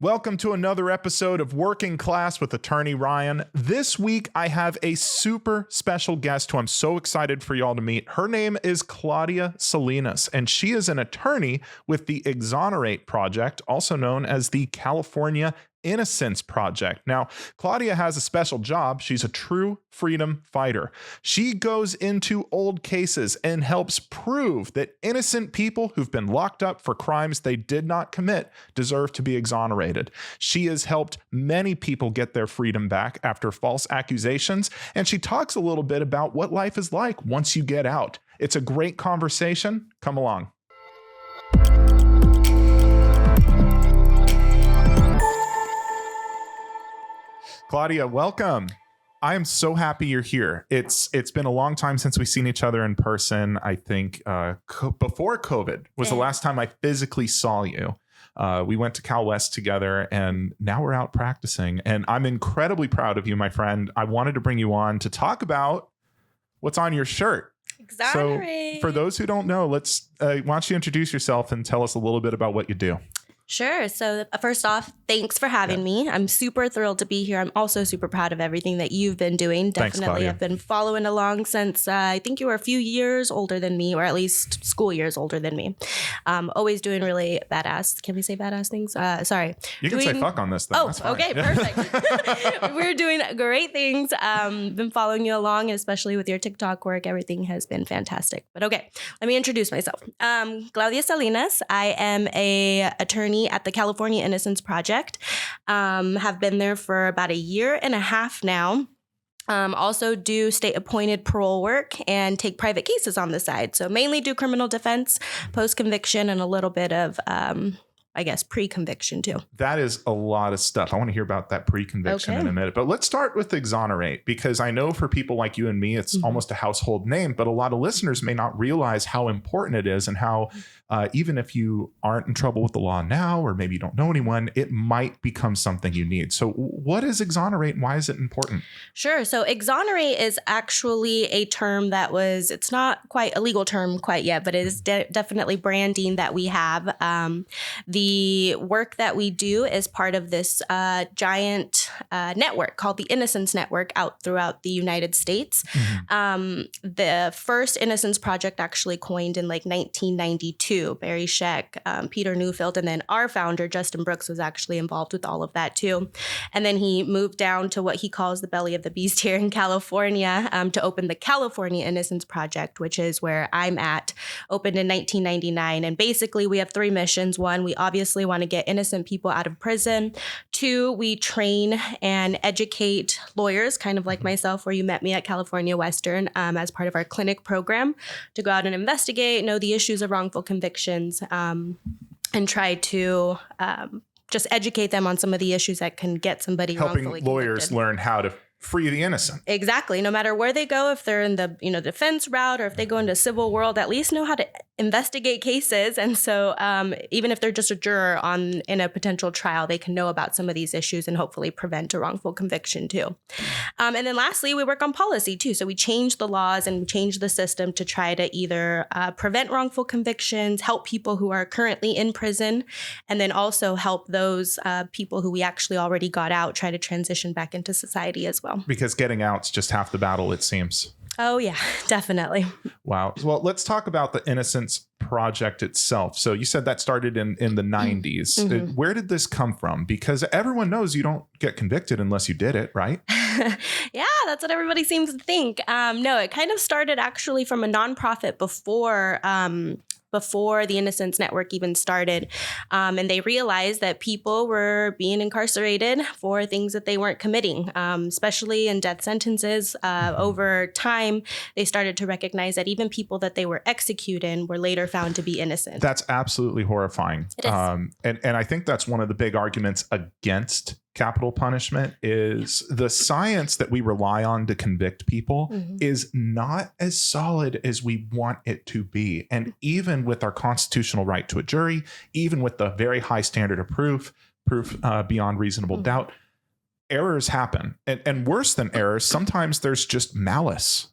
Welcome to another episode of Working Class with Attorney Ryan. This week, I have a super special guest who I'm so excited for y'all to meet. Her name is Claudia Salinas, and she is an attorney with the Exonerate Project, also known as the California Innocence Project. Now, Claudia has a special job. She's a true freedom fighter. She goes into old cases and helps prove that innocent people who've been locked up for crimes they did not commit deserve to be exonerated. She has helped many people get their freedom back after false accusations, and she talks a little bit about what life is like once you get out. It's a great conversation. Come along. Claudia, welcome. I am so happy you're here. It's been a long time since we've seen each other in person. I think before COVID was the last time I physically saw you. We went to Cal West together, and now we're out practicing. And I'm incredibly proud of you, my friend. I wanted to bring you on to talk about what's on your shirt. Exonerate. So for those who don't know, why don't you introduce yourself and tell us a little bit about what you do? Sure. So first off, thanks for having me. I'm super thrilled to be here. I'm also super proud of everything that you've been doing. Thanks, Definitely, Claudia. I've been following along since I think you were a few years older than me, or at least school years older than me. Always doing really badass. Can we say badass things? Sorry. You can say fuck on this thing. Oh, That's fine. okay, perfect. We're doing great things. Been following you along, especially with your TikTok work. Everything has been fantastic. But okay, let me introduce myself. Claudia Salinas. I am a attorney at the California Innocence Project. Have been there for about a year and a half now. Also do state appointed parole work and take private cases on the side. So mainly do criminal defense, post-conviction, and a little bit of pre-conviction too. That is a lot of stuff. I want to hear about that pre-conviction in a minute. But let's start with Exonerate, because I know for people like you and me, it's almost a household name, but a lot of listeners may not realize how important it is and how even if you aren't in trouble with the law now, or maybe you don't know anyone, it might become something you need. So what is Exonerate and why is it important? Sure. So Exonerate is actually a term it's not quite a legal term quite yet, but it is definitely branding that we have. The work that we do is part of this giant network called the Innocence Network out throughout the United States. The first Innocence Project actually coined in 1992. Barry Scheck, Peter Neufeld, and then our founder, Justin Brooks, was actually involved with all of that too. And then he moved down to what he calls the belly of the beast here in California to open the California Innocence Project, which is where I'm at, opened in 1999. And basically we have three missions. One, we obviously want to get innocent people out of prison. Two, we train and educate lawyers, kind of like myself, where you met me at California Western, as part of our clinic program, to go out and investigate, know the issues of wrongful convictions, and try to just educate them on some of the issues that can get somebody wrongfully convicted. Helping lawyers learn how to free the innocent. Exactly. No matter where they go, if they're in the defense route or if they go into civil world, at least know how to investigate cases. And so even if they're just a juror in a potential trial, they can know about some of these issues and hopefully prevent a wrongful conviction too. And then lastly, we work on policy too. So we change the laws and we change the system to try to either prevent wrongful convictions, help people who are currently in prison, and then also help those people who we actually already got out try to transition back into society as well. Because getting out's just half the battle, it seems. Oh, yeah, definitely. Wow. Well, let's talk about the Innocence Project itself. So you said that started in the 90s. Where did this come from? Because everyone knows you don't get convicted unless you did it, right? Yeah, that's what everybody seems to think. No, it kind of started actually from a nonprofit before the Innocence Network even started. And they realized that people were being incarcerated for things that they weren't committing, especially in death sentences. Over time, they started to recognize that even people that they were executing were later found to be innocent. That's absolutely horrifying. It is. And I think that's one of the big arguments against capital punishment is the science that we rely on to convict people is not as solid as we want it to be. And even with our constitutional right to a jury, even with the very high standard of proof beyond reasonable doubt, errors happen, and worse than errors, sometimes there's just malice.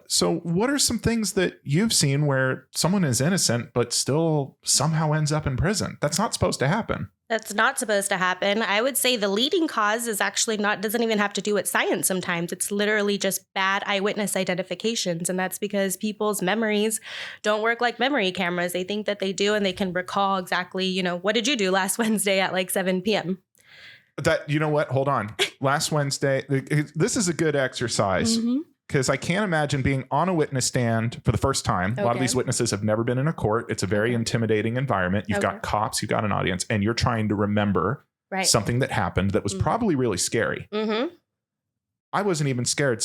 So what are some things that you've seen where someone is innocent but still somehow ends up in prison? That's not supposed to happen. That's not supposed to happen. I would say the leading cause is actually doesn't even have to do with science sometimes. It's literally just bad eyewitness identifications. And that's because people's memories don't work like memory cameras. They think that they do, and they can recall exactly, what did you do last Wednesday at like 7 p.m.? You know what? Hold on. Last Wednesday, this is a good exercise because I can't imagine being on a witness stand for the first time. Okay. A lot of these witnesses have never been in a court. It's a very intimidating environment. You've got cops, you've got an audience, and you're trying to remember something that happened that was probably really scary. I wasn't even scared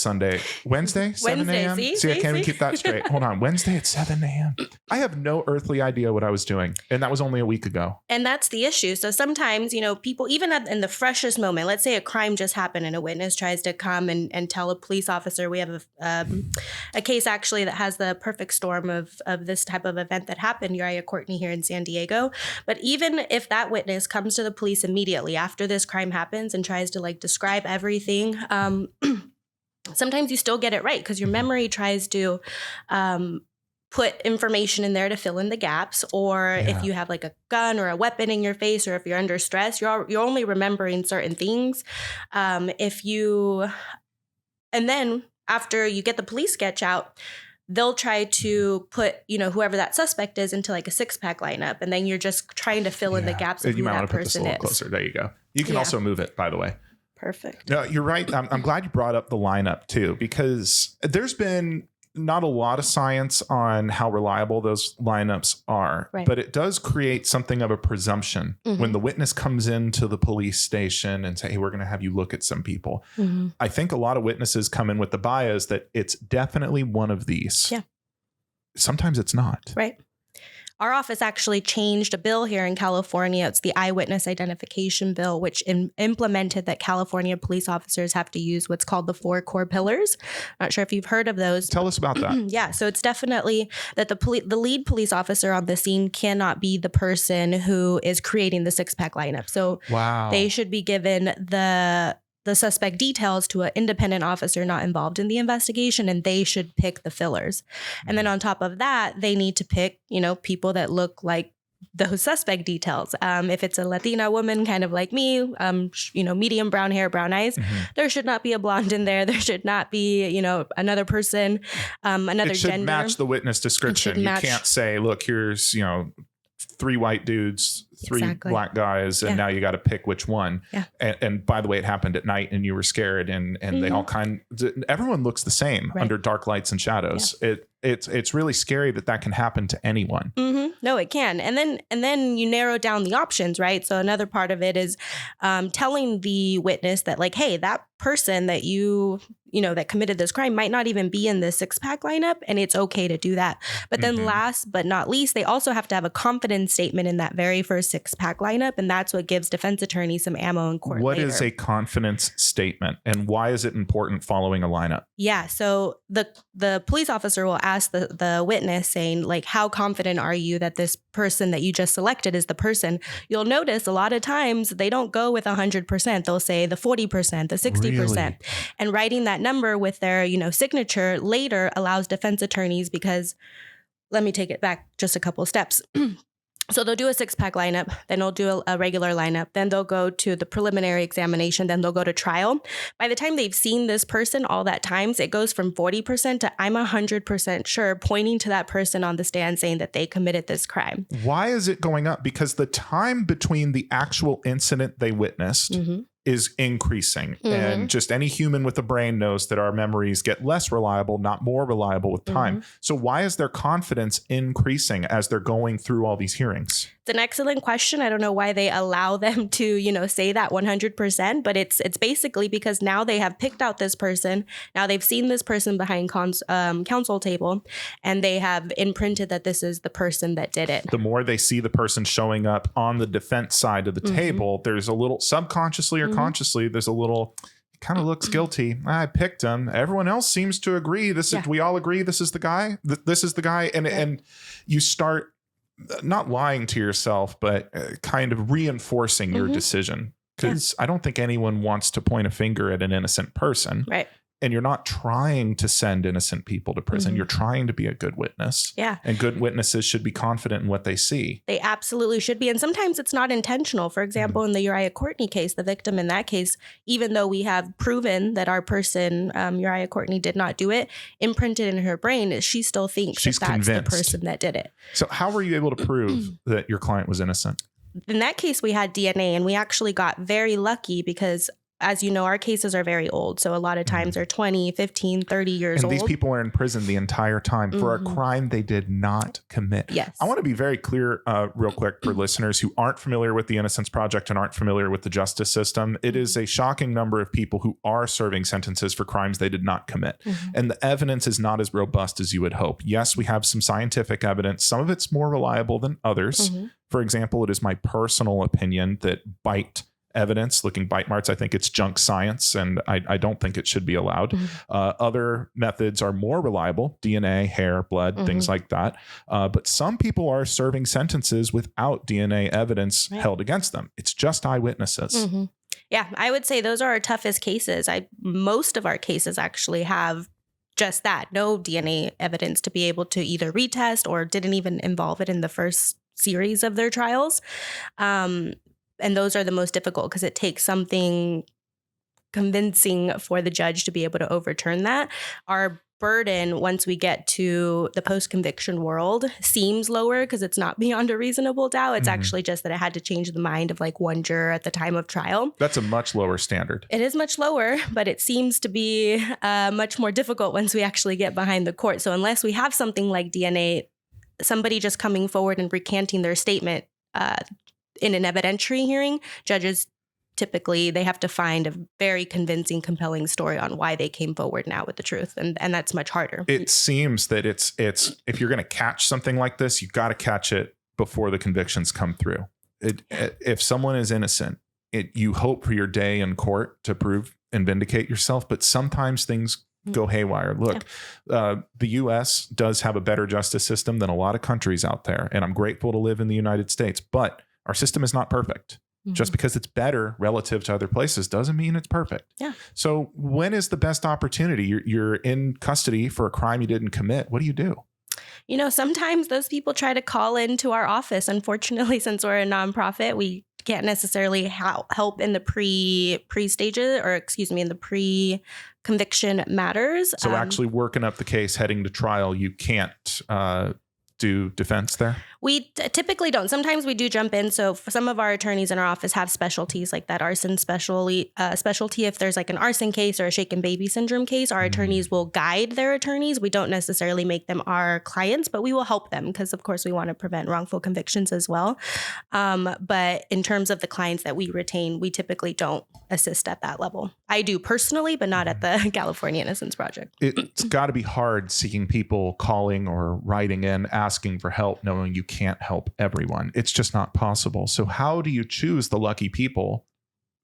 Wednesday, 7 a.m. See, I can't even keep that straight. Hold on. Wednesday at 7 a.m. I have no earthly idea what I was doing. And that was only a week ago. And that's the issue. So sometimes, people, even in the freshest moment, let's say a crime just happened and a witness tries to come and tell a police officer. We have a case actually that has the perfect storm of this type of event that happened, Uriah Courtney here in San Diego. But even if that witness comes to the police immediately after this crime happens and tries to describe everything, sometimes you still get it right because your memory tries to put information in there to fill in the gaps. Or if you have like a gun or a weapon in your face, or if you're under stress, you're only remembering certain things. And then after you get the police sketch out, they'll try to put, whoever that suspect is into like a 6-pack lineup. And then you're just trying to fill in the gaps of who that person is. You might want to put this a little closer. There you go. You can also move it, by the way. Perfect. No, you're right. I'm glad you brought up the lineup too, because there's been not a lot of science on how reliable those lineups are, but it does create something of a presumption when the witness comes into the police station and say, hey, we're going to have you look at some people. I think a lot of witnesses come in with the bias that it's definitely one of these. Yeah. Sometimes it's not. Right. Our office actually changed a bill here in California. It's the eyewitness identification bill, which implemented that California police officers have to use what's called the 4 core pillars. Not sure if you've heard of those. Tell us about that. Yeah, so it's definitely that the lead police officer on the scene cannot be the person who is creating the 6-pack lineup. So they should be given the suspect details to an independent officer not involved in the investigation, and they should pick the fillers. And then on top of that, they need to pick, people that look like those suspect details. If it's a Latina woman, kind of like me, medium brown hair, brown eyes, there should not be a blonde in there. There should not be, another person, another gender. It should match the witness description. You can't say, look, here's, 3 white dudes, 3 black guys, and now you got to pick which one. Yeah. And by the way, it happened at night and you were scared, and they all everyone looks the same under dark lights and shadows. Yeah. It's really scary that can happen to anyone. No, it can. And then you narrow down the options, right? So another part of it is telling the witness that hey, that person that that committed this crime might not even be in the 6-pack lineup, and it's okay to do that. But then last but not least, they also have to have a confidence statement in that very first 6-pack lineup. And that's what gives defense attorneys some ammo in court. What is a confidence statement, and why is it important following a lineup? Yeah. So the police officer will ask the witness saying, how confident are you that this person that you just selected is the person? You'll notice a lot of times they don't go with 100%. They'll say the 40%, the 60%. Really? And writing that number with their, signature later allows defense attorneys, because let me take it back just a couple of steps. So they'll do a 6-pack lineup, then they'll do a regular lineup, then they'll go to the preliminary examination, then they'll go to trial. By the time they've seen this person all that times, it goes from 40% to I'm 100% sure, pointing to that person on the stand saying that they committed this crime. Why is it going up? Because the time between the actual incident they witnessed is increasing. And just any human with a brain knows that our memories get less reliable, not more reliable with time. So why is their confidence increasing as they're going through all these hearings? It's an excellent question. I don't know why they allow them to, say that 100%, but it's basically because now they have picked out this person. Now they've seen this person behind counsel table, and they have imprinted that this is the person that did it. The more they see the person showing up on the defense side of the table, there's a little subconsciously or consciously, there's a little kind of looks guilty. I picked him. Everyone else seems to agree. We all agree this is the guy. This is the guy. And you start not lying to yourself, but kind of reinforcing your decision. because I don't think anyone wants to point a finger at an innocent person. Right. And you're not trying to send innocent people to prison. You're trying to be a good witness. Yeah. And good witnesses should be confident in what they see. They absolutely should be. And sometimes it's not intentional. For example, in the Uriah Courtney case, the victim in that case, even though we have proven that our person, Uriah Courtney, did not do it, imprinted in her brain, she still thinks She's that's convinced. the person that did it. So how were you able to prove that your client was innocent? In that case, we had DNA, and we actually got very lucky because, as you know, our cases are very old. So a lot of times they're 20, 15, 30 years old. And these people are in prison the entire time for a crime they did not commit. Yes. I want to be very clear real quick for listeners who aren't familiar with the Innocence Project and aren't familiar with the justice system. It is a shocking number of people who are serving sentences for crimes they did not commit. And the evidence is not as robust as you would hope. Yes, we have some scientific evidence. Some of it's more reliable than others. For example, it is my personal opinion that bite marks, I think it's junk science, and I don't think it should be allowed. Other methods are more reliable, DNA, hair, blood, things like that. But some people are serving sentences without DNA evidence held against them. It's just eyewitnesses. Yeah, I would say those are our toughest cases. Most of our cases actually have just that, no DNA evidence to be able to either retest or didn't even involve it in the first series of their trials. And those are the most difficult because it takes something convincing for the judge to be able to overturn that. Our burden, once we get to the post-conviction world, seems lower because it's not beyond a reasonable doubt. It's actually just that it had to change the mind of like one juror at the time of trial. That's a much lower standard. It is much lower, but it seems to be much more difficult once we actually get behind the court. So unless we have something like DNA, somebody just coming forward and recanting their statement in an evidentiary hearing, judges typically, they have to find a very convincing, compelling story on why they came forward now with the truth. And that's much harder. It seems that it's if you're going to catch something like this, you've got to catch it before the convictions come through. If someone is innocent, you hope for your day in court to prove and vindicate yourself. But sometimes things go haywire. Look, the U.S. does have a better justice system than a lot of countries out there. And I'm grateful to live in the United States. But our system is not perfect. Just because it's better relative to other places doesn't mean it's perfect. Yeah. So when is the best opportunity? You're in custody for a crime you didn't commit. What do you do? You know, sometimes those people try to call into our office. Unfortunately, since we're a nonprofit, we can't necessarily help in the pre-stages, or excuse me, in the pre-conviction matters. So actually working up the case, heading to trial, you can't do defense there? We typically don't. Sometimes we do jump in. So for some of our attorneys in our office have specialties like that arson specialty. If there's like an arson case or a shaken baby syndrome case, our attorneys will guide their attorneys. We don't necessarily make them our clients, but we will help them because, of course, we want to prevent wrongful convictions as well. But in terms of the clients that we retain, we typically don't assist at that level. I do personally, but not at the California Innocence Project. It's got to be hard seeing people calling or writing in, asking for help, knowing you can't help everyone. It's just not possible. So how do you choose the lucky people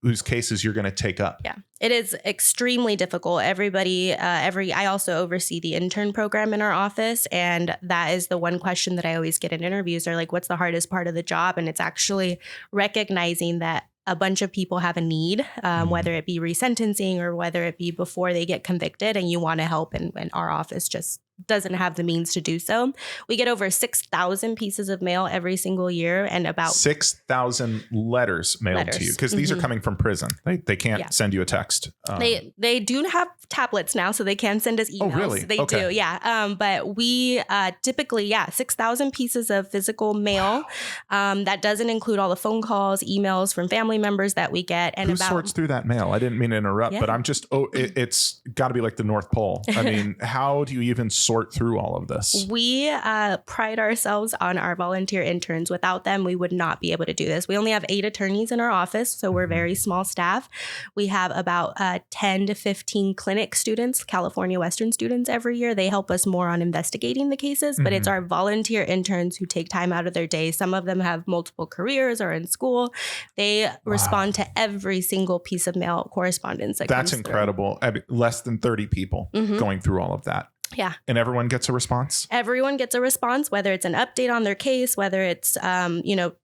whose cases you're going to take up? Yeah, it is extremely difficult. I also oversee the intern program in our office. And that is the one question that I always get in interviews are like, what's the hardest part of the job? And it's actually recognizing that a bunch of people have a need, whether it be resentencing or whether it be before they get convicted, and you want to help. And our office just doesn't have the means to do so. We get over 6,000 pieces of mail every single year, and about 6,000 letters mailed to you, because these are coming from prison. They can't send you a text. They do have tablets now, so they can send us emails. Oh, really? They do, yeah. But we typically, 6,000 pieces of physical mail. Wow. That doesn't include all the phone calls, emails from family members that we get. And who sorts through that mail? I didn't mean to interrupt, but I'm just, it's got to be like the North Pole. I mean, how do you even sort through all of this? We pride ourselves on our volunteer interns. Without them, we would not be able to do this. We only have 8 attorneys in our office, so we're very small staff. We have about 10 to 15 clinic students, California Western students every year. They help us more on investigating the cases, but it's our volunteer interns who take time out of their day. Some of them have multiple careers or in school. They respond to every single piece of mail correspondence that That's comes incredible. I mean, less than 30 people going through all of that. Yeah. And everyone gets a response? Everyone gets a response, whether it's an update on their case, whether it's,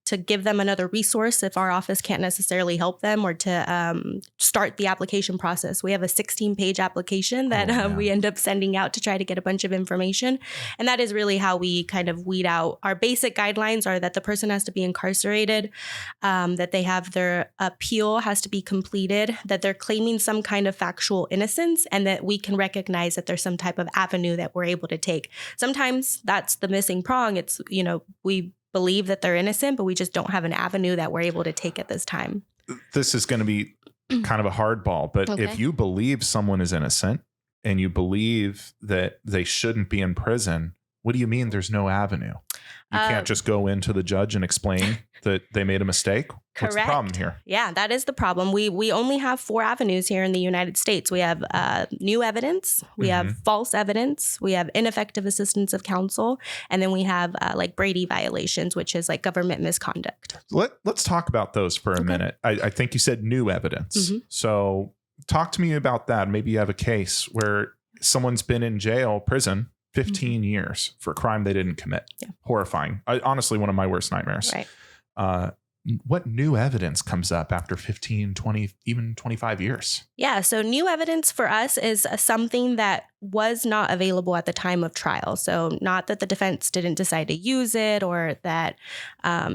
to give them another resource if our office can't necessarily help them, or to start the application process. We have a 16-page application that we end up sending out to try to get a bunch of information. And that is really how we kind of weed out. Our basic guidelines are that the person has to be incarcerated, that they have their appeal has to be completed, that they're claiming some kind of factual innocence, and that we can recognize that there's some type of avenue that we're able to take. Sometimes that's the missing prong. It's, we believe that they're innocent, but we just don't have an avenue that we're able to take at this time. This is going to be kind of a hardball, but if you believe someone is innocent and you believe that they shouldn't be in prison, what do you mean there's no avenue? You can't just go into the judge and explain that they made a mistake? What's the problem here? Yeah, that is the problem. We only have 4 avenues here in the United States. We have new evidence, we have false evidence, we have ineffective assistance of counsel, and then we have like Brady violations, which is like government misconduct. Let's talk about those for a minute. I think you said new evidence. So talk to me about that. Maybe you have a case where someone's been in prison, 15 years for a crime they didn't commit. Yeah. Horrifying. Honestly, one of my worst nightmares. Right. What new evidence comes up after 15, 20, even 25 years? Yeah. So new evidence for us is something that was not available at the time of trial. So not that the defense didn't decide to use it, or that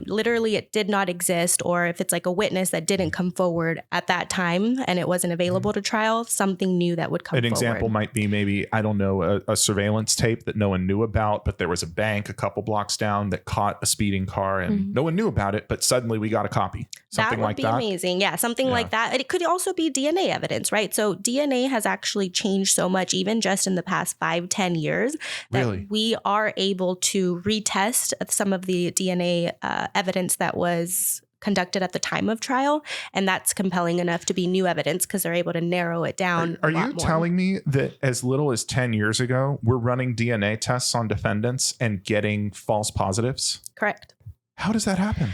literally it did not exist, or if it's like a witness that didn't come forward at that time and it wasn't available to trial, something new that would come forward. An example might be maybe, I don't know, a surveillance tape that no one knew about, but there was a bank a couple blocks down that caught a speeding car and no one knew about it, but suddenly we got a copy. Something like that. That would be amazing. Yeah, something like that. It could also be DNA evidence, right? So DNA has actually changed so much, even just in the past 5-10 years, that we are able to retest some of the DNA evidence that was conducted at the time of trial. And that's compelling enough to be new evidence because they're able to narrow it down. Are you telling me that as little as 10 years ago, we're running DNA tests on defendants and getting false positives? Correct. How does that happen?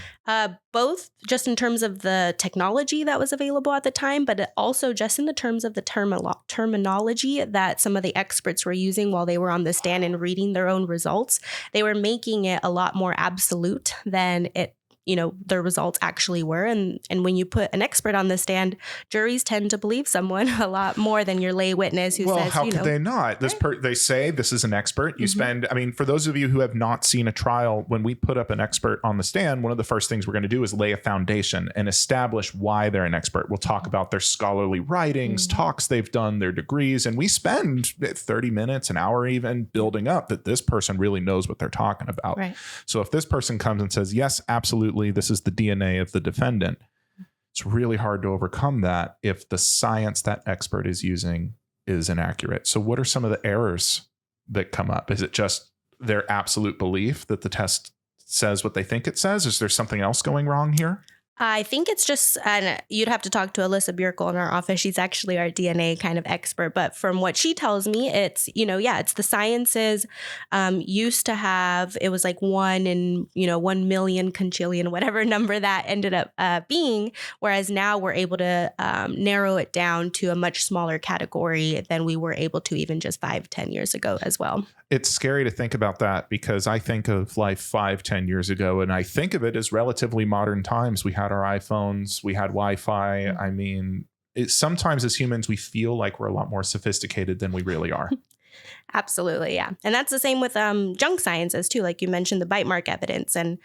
Both just in terms of the technology that was available at the time, but also just in the terms of the terminology that some of the experts were using while they were on the stand and reading their own results. They were making it a lot more absolute than the results actually were. And when you put an expert on the stand, juries tend to believe someone a lot more than your lay witness who says, how could they not? They say this is an expert. You spend, for those of you who have not seen a trial, when we put up an expert on the stand, one of the first things we're going to do is lay a foundation and establish why they're an expert. We'll talk about their scholarly writings, talks they've done, their degrees, and we spend 30 minutes, an hour even, building up that this person really knows what they're talking about. Right. So if this person comes and says, yes, absolutely, this is the DNA of the defendant, it's really hard to overcome that if the science that expert is using is inaccurate. So what are some of the errors that come up? Is it just their absolute belief that the test says what they think it says? Is there something else going wrong here? I think it's just, and you'd have to talk to Alyssa Bierkel in our office. She's actually our DNA kind of expert. But from what she tells me, it's, it's the sciences used to have, it was like 1 in, 1 million quintillion, whatever number that ended up being. Whereas now we're able to narrow it down to a much smaller category than we were able to even just 5-10 years ago as well. It's scary to think about that because I think of life 5-10 years ago, and I think of it as relatively modern times. We had our iPhones, we had Wi-Fi. Sometimes as humans, we feel like we're a lot more sophisticated than we really are. Absolutely. Yeah. And that's the same with junk sciences too. Like you mentioned the bite mark evidence, and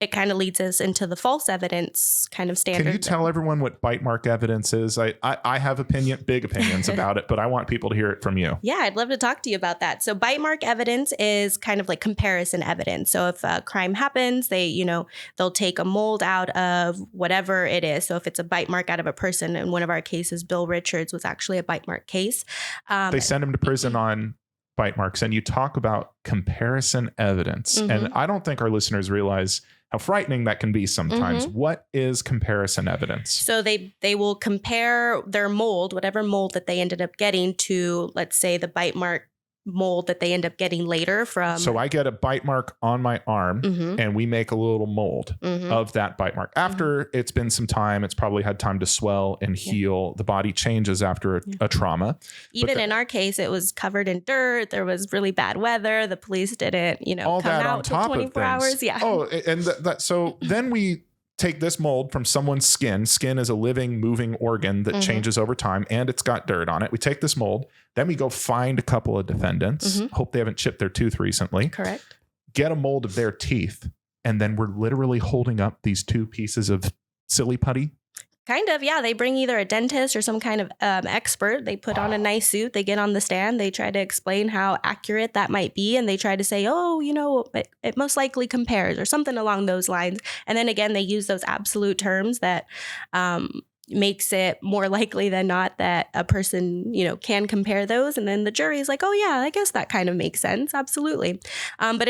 it kind of leads us into the false evidence kind of standard. Can you tell everyone what bite mark evidence is? I have big opinions about it, but I want people to hear it from you. Yeah, I'd love to talk to you about that. So bite mark evidence is kind of like comparison evidence. So if a crime happens, they'll take a mold out of whatever it is. So if it's a bite mark out of a person, in one of our cases, Bill Richards was actually a bite mark case. They send him to prison on bite marks, and you talk about comparison evidence. And I don't think our listeners realize how frightening that can be sometimes. What is comparison evidence? So they will compare their mold, whatever mold that they ended up getting, to, let's say, the bite mark mold that they end up getting later from. So I get a bite mark on my arm and we make a little mold of that bite mark. After it's been some time, it's probably had time to swell and heal. The body changes after a trauma. Even in our case, it was covered in dirt. There was really bad weather. The police didn't, all come that out on till top 24 of things. hours. Yeah. Oh, and so then we take this mold from someone's skin. Skin is a living, moving organ that changes over time, and it's got dirt on it. We take this mold, then we go find a couple of defendants, hope they haven't chipped their tooth recently. Correct. Get a mold of their teeth, and then we're literally holding up these two pieces of silly putty. Kind of, yeah. They bring either a dentist or some kind of expert. They put on a nice suit. They get on the stand. They try to explain how accurate that might be. And they try to say, oh, it most likely compares or something along those lines. And then again, they use those absolute terms that makes it more likely than not that a person, can compare those. And then the jury is like, oh, yeah, I guess that kind of makes sense. Absolutely. But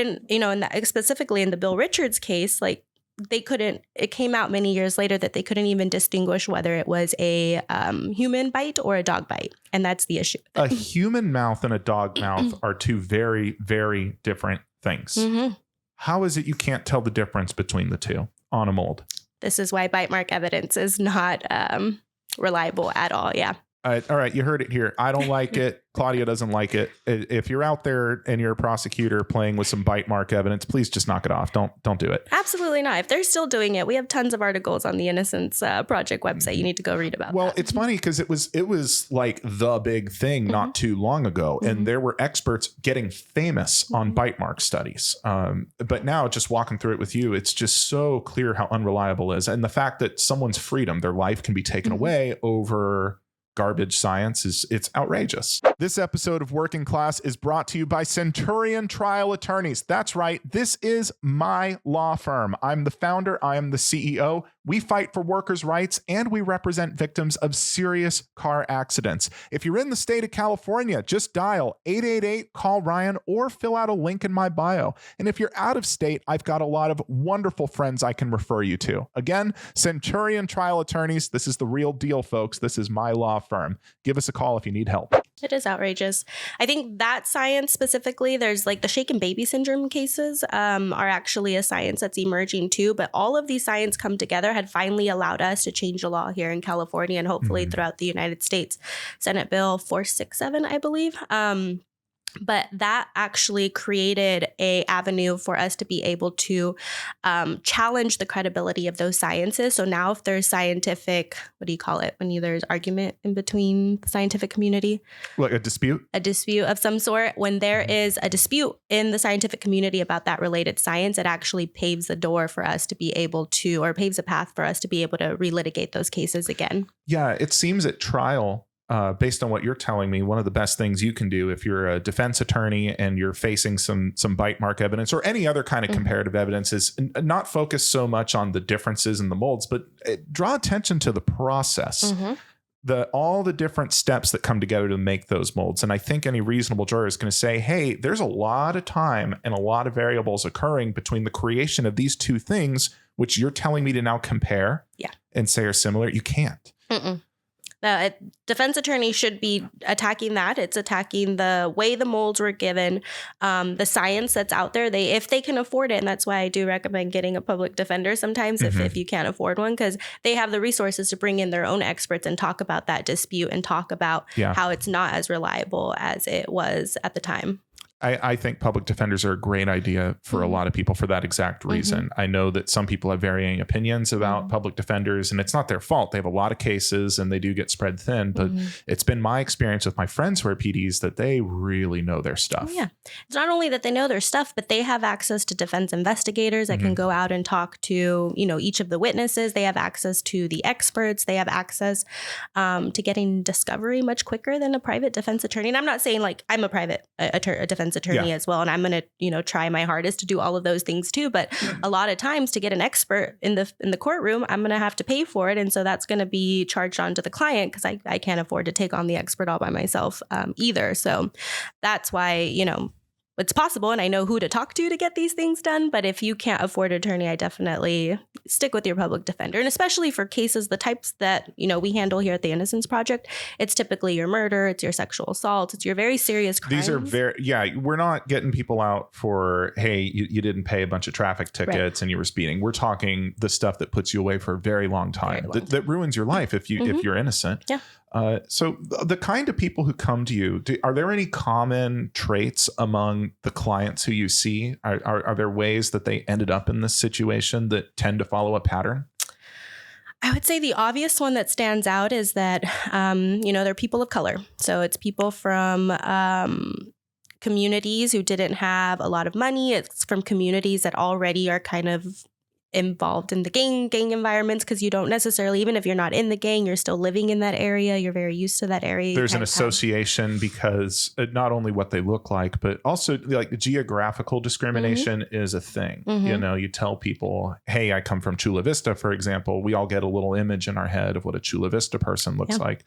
specifically in the Bill Richards case, like, it came out many years later that they couldn't even distinguish whether it was a human bite or a dog bite. And that's the issue. A human mouth and a dog mouth are two very, very different things. How is it you can't tell the difference between the two on a mold? This is why bite mark evidence is not reliable at all. Yeah. All right. You heard it here. I don't like it. Claudia doesn't like it. If you're out there and you're a prosecutor playing with some bite mark evidence, please just knock it off. Don't do it. Absolutely not. If they're still doing it, we have tons of articles on the Innocence Project website. You need to go read about. Well, it's funny because it was like the big thing not too long ago, and there were experts getting famous on bite mark studies. But now, just walking through it with you, it's just so clear how unreliable it is, and the fact that someone's freedom, their life, can be taken away over garbage science it's outrageous. This episode of Working Class is brought to you by Centurion Trial Attorneys. That's right. This is my law firm. I'm the founder. I am the CEO. We fight for workers' rights and we represent victims of serious car accidents. If you're in the state of California, just dial 888-CALL-RYAN or fill out a link in my bio. And if you're out of state, I've got a lot of wonderful friends I can refer you to. Again, Centurion Trial Attorneys. This is the real deal, folks. This is my law firm. Give us a call if you need help. It is outrageous. I think that science specifically, there's like the shaken baby syndrome cases are actually a science that's emerging too. But all of these science come together had finally allowed us to change the law here in California and hopefully throughout the United States. Senate Bill 467, I believe. But that actually created a avenue for us to be able to challenge the credibility of those sciences. So now if there's scientific, what do you call it? When there's argument in between the scientific community? Like a dispute? A dispute of some sort. When there is a dispute in the scientific community about that related science, it actually paves the door for us to be able to, or paves a path for us to be able to relitigate those cases again. Yeah, it seems at trial, based on what you're telling me, one of the best things you can do if you're a defense attorney and you're facing some bite mark evidence or any other kind of comparative evidence is not focus so much on the differences in the molds, but draw attention to the process, all the different steps that come together to make those molds. And I think any reasonable juror is going to say, hey, there's a lot of time and a lot of variables occurring between the creation of these two things, which you're telling me to now compare and say are similar. You can't. The defense attorney should be attacking that. It's attacking the way the molds were given, the science that's out there. If they can afford it, and that's why I do recommend getting a public defender sometimes if you can't afford one, because they have the resources to bring in their own experts and talk about that dispute and talk about how it's not as reliable as it was at the time. I think public defenders are a great idea for a lot of people for that exact reason. I know that some people have varying opinions about public defenders, and it's not their fault. They have a lot of cases and they do get spread thin, but it's been my experience with my friends who are PDs that they really know their stuff. Yeah. It's not only that they know their stuff, but they have access to defense investigators that can go out and talk to, each of the witnesses. They have access to the experts. They have access to getting discovery much quicker than a private defense attorney. And I'm not saying like I'm a private defense attorney as well, and I'm going to try my hardest to do all of those things too, but a lot of times to get an expert in the courtroom, I'm going to have to pay for it, and so that's going to be charged on to the client because I can't afford to take on the expert all by myself either. So that's why it's possible, and I know who to talk to get these things done. But if you can't afford an attorney, I definitely stick with your public defender. And especially for cases, the types that, we handle here at the Innocence Project, it's typically your murder, it's your sexual assault, it's your very serious crimes. These are we're not getting people out for, hey, you didn't pay a bunch of traffic tickets and you were speeding. We're talking the stuff that puts you away for a very long time, that ruins your life if you're innocent. Yeah. So the kind of people who come to you, are there any common traits among the clients who you see? Are there ways that they ended up in this situation that tend to follow a pattern? I would say the obvious one that stands out is that, they're people of color. So it's people from communities who didn't have a lot of money. It's from communities that already are kind of involved in the gang environments, because you don't necessarily, even if you're not in the gang, you're still living in that area. You're very used to that area. There's an association because not only what they look like, but also like geographical discrimination is a thing. You tell people, hey, I come from Chula Vista, for example. We all get a little image in our head of what a Chula Vista person looks like.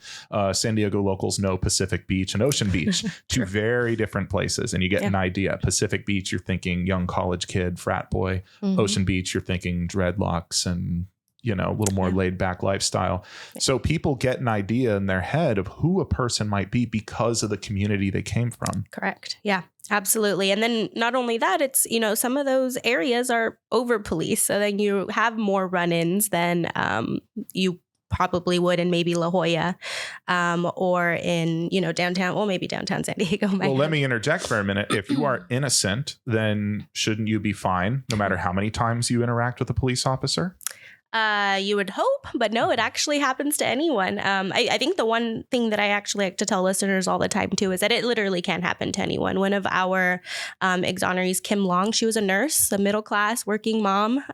San Diego locals know Pacific Beach and Ocean Beach, two very different places. And you get an idea. Pacific Beach, you're thinking young college kid, frat boy. Ocean Beach, you're thinking dreadlocks and a little more laid back lifestyle. So people get an idea in their head of who a person might be because of the community they came from. Correct. Yeah, absolutely. And then not only that, it's, some of those areas are over policed. So then you have more run-ins than you probably would in maybe La Jolla or in, downtown, well, maybe downtown San Diego. Well, let me interject for a minute. If you are innocent, then shouldn't you be fine no matter how many times you interact with a police officer? You would hope, but no, it actually happens to anyone. I think the one thing that I actually like to tell listeners all the time too is that it literally can happen to anyone. One of our exonerees, Kim Long, she was a nurse, a middle class working mom.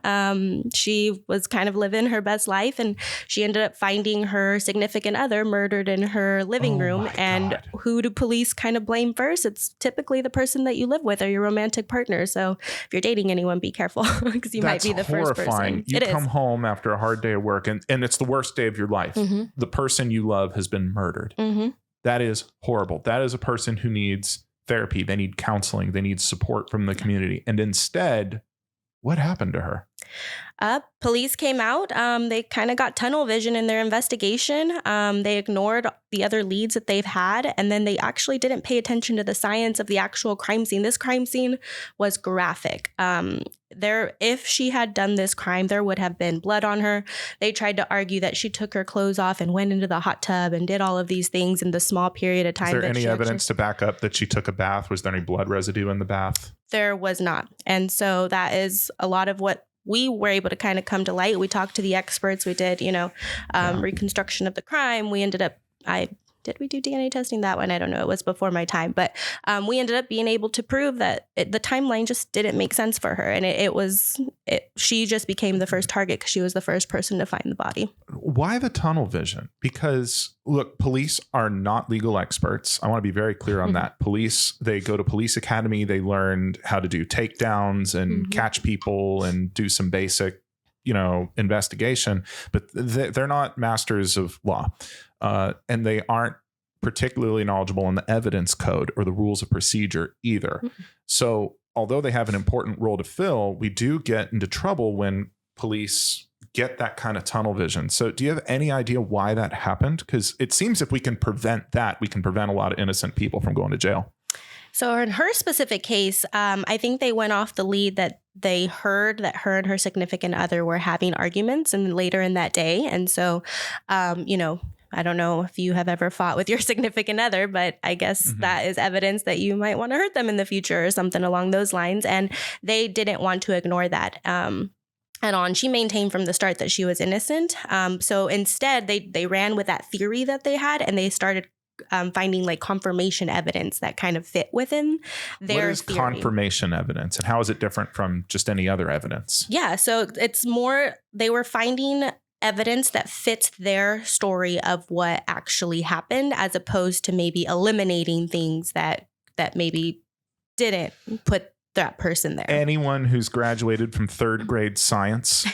She was kind of living her best life, and she ended up finding her significant other murdered in her living room. And who do police kind of blame first? It's typically the person that you live with or your romantic partner. So if you're dating anyone, be careful because you might be the first person. You come home after a hard day of work and it's the worst day of your life. The person you love has been murdered. That is horrible. That is a person who needs therapy. They need counseling. They need support from the community. And instead, what happened to her? Police came out. They kind of got tunnel vision in their investigation. They ignored the other leads that they've had. And then they actually didn't pay attention to the science of the actual crime scene. This crime scene was graphic. If she had done this crime, there would have been blood on her. They tried to argue that she took her clothes off and went into the hot tub and did all of these things in the small period of time. Is there any evidence to back up that she took a bath? Was there any blood residue in the bath? There was not. And so that is a lot of what we were able to kind of come to light. We talked to the experts. We did, reconstruction of the crime. We ended up, did we do DNA testing? That one, I don't know. It was before my time. But we ended up being able to prove that the timeline just didn't make sense for her. And she just became the first target because she was the first person to find the body. Why the tunnel vision? Because, look, police are not legal experts. I want to be very clear on that. Police, they go to police academy. They learned how to do takedowns and catch people and do some basic, investigation. But they're not masters of law. And they aren't particularly knowledgeable in the evidence code or the rules of procedure either. So although they have an important role to fill, we do get into trouble when police get that kind of tunnel vision. So do you have any idea why that happened? Because it seems if we can prevent that, we can prevent a lot of innocent people from going to jail. So in her specific case, I think they went off the lead that they heard that her and her significant other were having arguments and later in that day. And so, I don't know if you have ever fought with your significant other, but I guess that is evidence that you might want to hurt them in the future or something along those lines. And they didn't want to ignore that. And she maintained from the start that she was innocent. So instead, they ran with that theory that they had, and they started finding like confirmation evidence that kind of fit within their What is theory. Confirmation evidence, and how is it different from just any other evidence? Yeah, so it's more, they were finding evidence that fits their story of what actually happened, as opposed to maybe eliminating things that maybe didn't put that person there. Anyone who's graduated from third grade science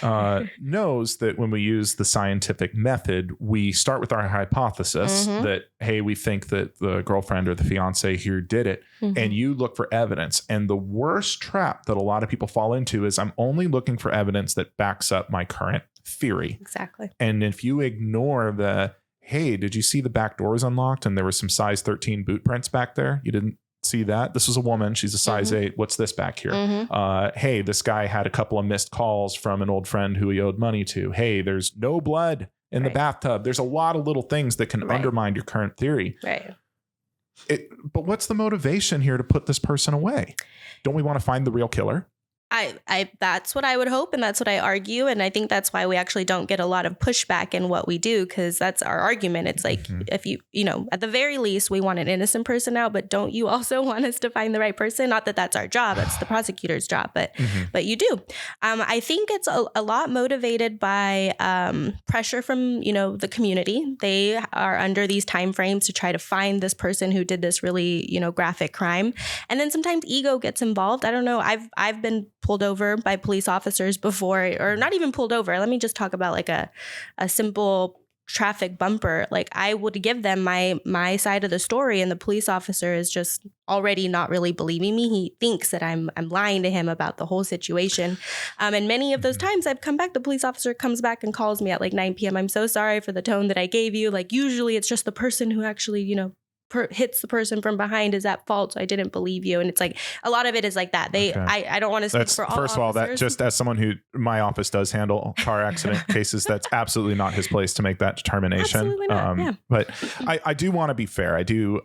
knows that when we use the scientific method, we start with our hypothesis that, hey, we think that the girlfriend or the fiance here did it, and you look for evidence. And the worst trap that a lot of people fall into is I'm only looking for evidence that backs up my current theory. Exactly. And if you ignore the, hey, did you see the back door was unlocked and there was some size 13 boot prints back there? You didn't see that? This was a woman. She's a size 8. What's this back here? Hey, this guy had a couple of missed calls from an old friend who he owed money to. Hey, there's no blood in the bathtub. There's a lot of little things that can undermine your current theory. Right. But what's the motivation here to put this person away? Don't we want to find the real killer? I that's what I would hope, and that's what I argue, and I think that's why we actually don't get a lot of pushback in what we do, because that's our argument. It's like, if you at the very least, we want an innocent person out, but don't you also want us to find the right person? Not that that's our job, that's the prosecutor's job, but you do. I think it's a lot motivated by pressure from the community. They are under these time frames to try to find this person who did this really graphic crime, and then sometimes ego gets involved. I don't know. I've been pulled over by police officers before, or not even pulled over. Let me just talk about like a simple traffic bumper. Like, I would give them my side of the story, and the police officer is just already not really believing me. He thinks that I'm lying to him about the whole situation. And many of those times I've come back, the police officer comes back and calls me at like 9 p.m. I'm so sorry for the tone that I gave you. Like, usually it's just the person who actually, hits the person from behind is at fault, so I didn't believe you. And it's like, a lot of it is like that. I don't want to speak for all first of all, that just as someone who, my office does handle car accident cases, that's absolutely not his place to make that determination. Absolutely not. But I do want to be fair. I do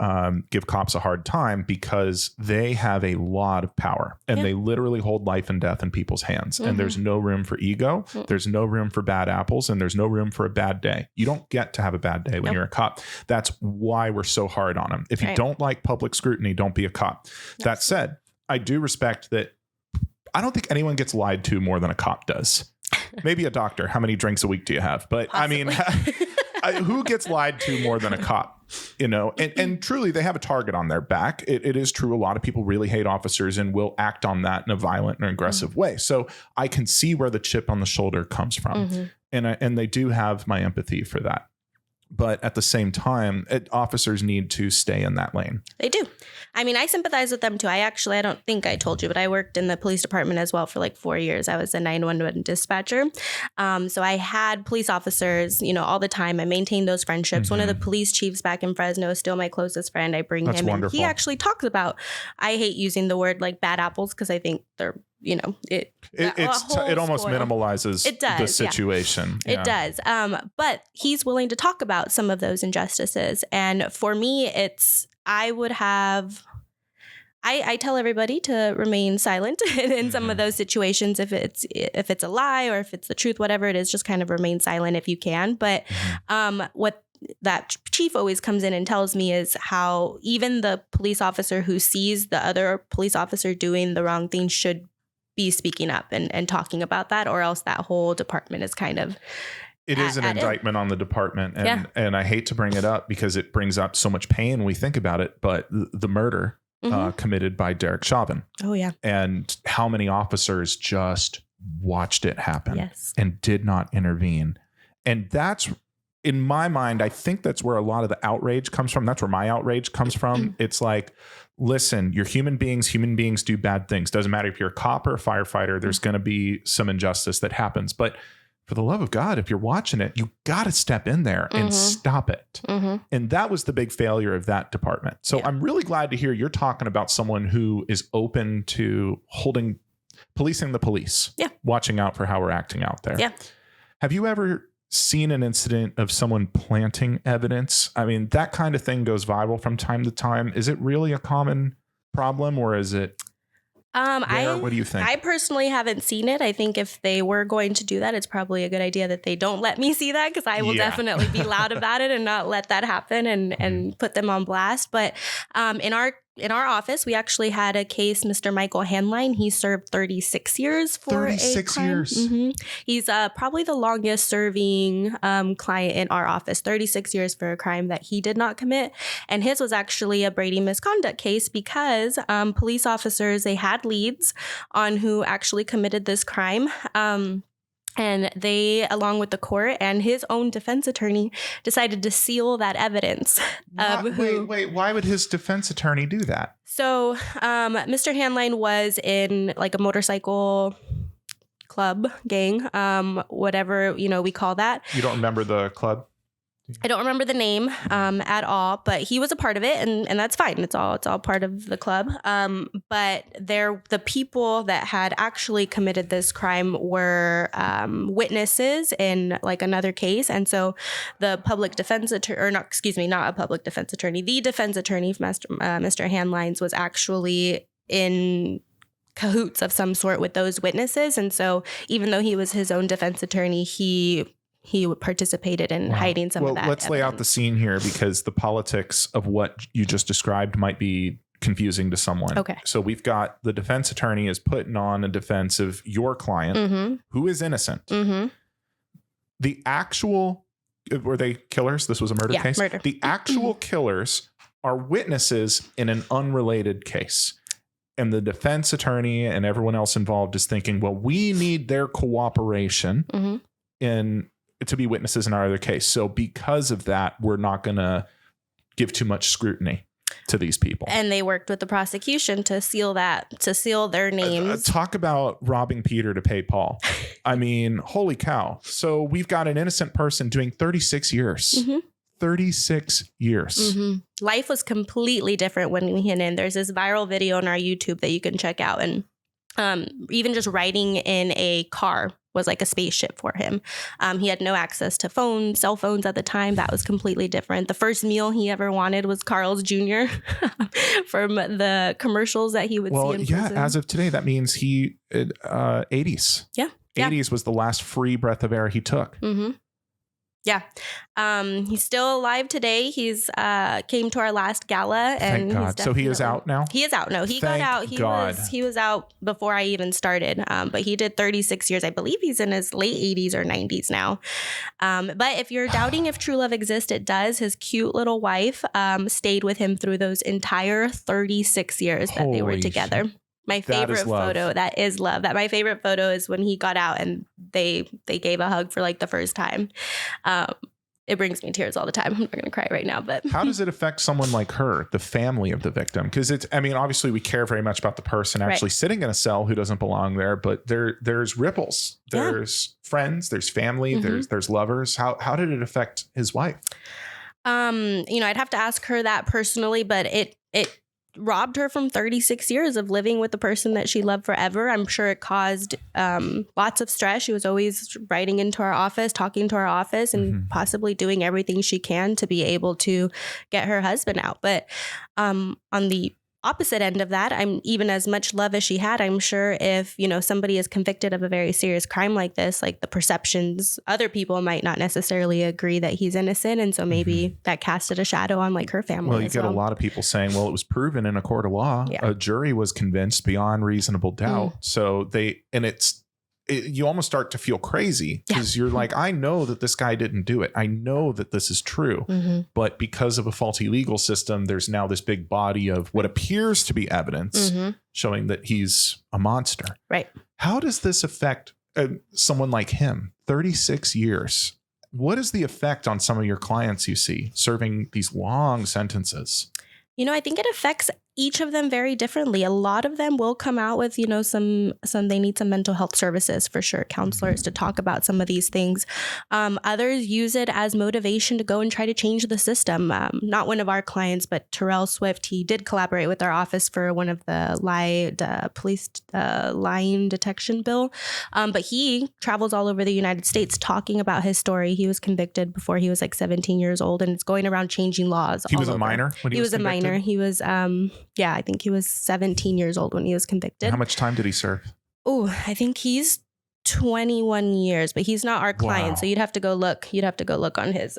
give cops a hard time because they have a lot of power, and they literally hold life and death in people's hands. And there's no room for ego. There's no room for bad apples, and there's no room for a bad day. You don't get to have a bad day when you're a cop. That's why we're so hard on them. If you don't like public scrutiny, don't be a cop. That said, I do respect that. I don't think anyone gets lied to more than a cop does. Maybe a doctor. How many drinks a week do you have? But possibly. I mean, who gets lied to more than a cop? And truly, they have a target on their back. It is true. A lot of people really hate officers and will act on that in a violent and aggressive way. So I can see where the chip on the shoulder comes from. And they do have my empathy for that. But at the same time, officers need to stay in that lane. They do. I mean, I sympathize with them too. I don't think I told you, but I worked in the police department as well for like 4 years. I was a 911 dispatcher. So I had police officers, all the time. I maintained those friendships. One of the police chiefs back in Fresno is still my closest friend. I bring him in. He actually talks about, I hate using the word like bad apples because I think they're, it almost minimalizes the situation. It does. But he's willing to talk about some of those injustices. And for me, I tell everybody to remain silent in some of those situations. If it's a lie or if it's the truth, whatever it is, just kind of remain silent if you can. But what that chief always comes in and tells me is how even the police officer who sees the other police officer doing the wrong thing should be speaking up and talking about that, or else that whole department is kind of it is an indictment on the department. And I hate to bring it up because it brings up so much pain when we think about it, but the murder committed by Derek Chauvin. Oh, yeah. And how many officers just watched it happen and did not intervene. And that's, in my mind, I think that's where a lot of the outrage comes from. That's where my outrage comes from. It's like, listen, you're human beings. Human beings do bad things. Doesn't matter if you're a cop or a firefighter, there's going to be some injustice that happens. But for the love of God, if you're watching it, you got to step in there and stop it. And that was the big failure of that department. So I'm really glad to hear you're talking about someone who is open to policing the police, watching out for how we're acting out there. Yeah. Have you ever seen an incident of someone planting evidence? I mean, that kind of thing goes viral from time to time. Is it really a common problem, or is it what do you think? I personally haven't seen it. I think if they were going to do that, it's probably a good idea that they don't let me see that, because I will definitely be loud about it and not let that happen and put them on blast. But in in our office, we actually had a case, Mr. Michael Handline. He served 36 years for 36 a crime. years. He's probably the longest serving client in our office, 36 years for a crime that he did not commit. And his was actually a Brady misconduct case because police officers, they had leads on who actually committed this crime. And they, along with the court and his own defense attorney, decided to seal that evidence. Wait, why would his defense attorney do that? So Mr. Handline was in like a motorcycle club, gang, whatever, we call that. You don't remember the club? I don't remember the name at all, but he was a part of it, and that's fine. It's all part of the club. But the people that had actually committed this crime were witnesses in like another case, and so the public defense attorney, or not, excuse me, not a public defense attorney, the defense attorney, Mr. Handlines, was actually in cahoots of some sort with those witnesses, and so even though he was his own defense attorney, he participated in hiding some of that. Let's lay out the scene here because the politics of what you just described might be confusing to someone. Okay. So we've got the defense attorney is putting on a defense of your client who is innocent. The actual, were they killers? This was a murder case? Murder. The actual killers are witnesses in an unrelated case. And the defense attorney and everyone else involved is thinking, well, we need their cooperation to be witnesses in our other case. So because of that, we're not going to give too much scrutiny to these people. And they worked with the prosecution to seal their names. Talk about robbing Peter to pay Paul. I mean, holy cow. So we've got an innocent person doing 36 years. 36 years. Life was completely different when we hit in. There's this viral video on our YouTube that you can check out. And even just riding in a car was like a spaceship for him. He had no access to cell phones at the time. That was completely different. The first meal he ever wanted was Carl's Jr. from the commercials that he would see in prison. As of today, that means 80s. Yeah. 80s was the last free breath of air he took. Yeah. He's still alive today. He's came to our last gala, and thank God. So he is out now? He is out. No, he got out. He was out before I even started. But he did 36 years. I believe he's in his late 80s or 90s now. But if you're doubting if true love exists, it does. His cute little wife stayed with him through those entire 36 years that they were together. My favorite photo, that is love. My favorite photo is when he got out and they gave a hug for like the first time. It brings me tears all the time. I'm not going to cry right now, but how does it affect someone like her, the family of the victim? Because obviously we care very much about the person actually sitting in a cell who doesn't belong there, but there's ripples. There's friends, there's family, there's lovers. How did it affect his wife? I'd have to ask her that personally, but it robbed her from 36 years of living with the person that she loved forever. I'm sure it caused lots of stress. She was always writing into our office, talking to our office, and possibly doing everything she can to be able to get her husband out. But on the opposite end of that, I'm even as much love as she had. I'm sure if, somebody is convicted of a very serious crime like this, like the perceptions, other people might not necessarily agree that he's innocent. And so maybe that casted a shadow on like her family. Well, you get a lot of people saying, well, it was proven in a court of law. Yeah. A jury was convinced beyond reasonable doubt. So you almost start to feel crazy because you're like, I know that this guy didn't do it. I know that this is true. But because of a faulty legal system, there's now this big body of what appears to be evidence showing that he's a monster. Right. How does this affect someone like him? 36 years. What is the effect on some of your clients you see serving these long sentences? I think it affects each of them very differently. A lot of them will come out with, some they need some mental health services for sure, counselors to talk about some of these things. Others use it as motivation to go and try to change the system. Not one of our clients, but Terrell Swift, he did collaborate with our office for one of the police lying detection bill. But he travels all over the United States talking about his story. He was convicted before he was like 17 years old, and it's going around changing laws. He was a minor when he was convicted? A minor. He was I think he was 17 years old when he was convicted. How much time did he serve? Oh, I think he's 21 years, but he's not our client. So you'd have to go look on his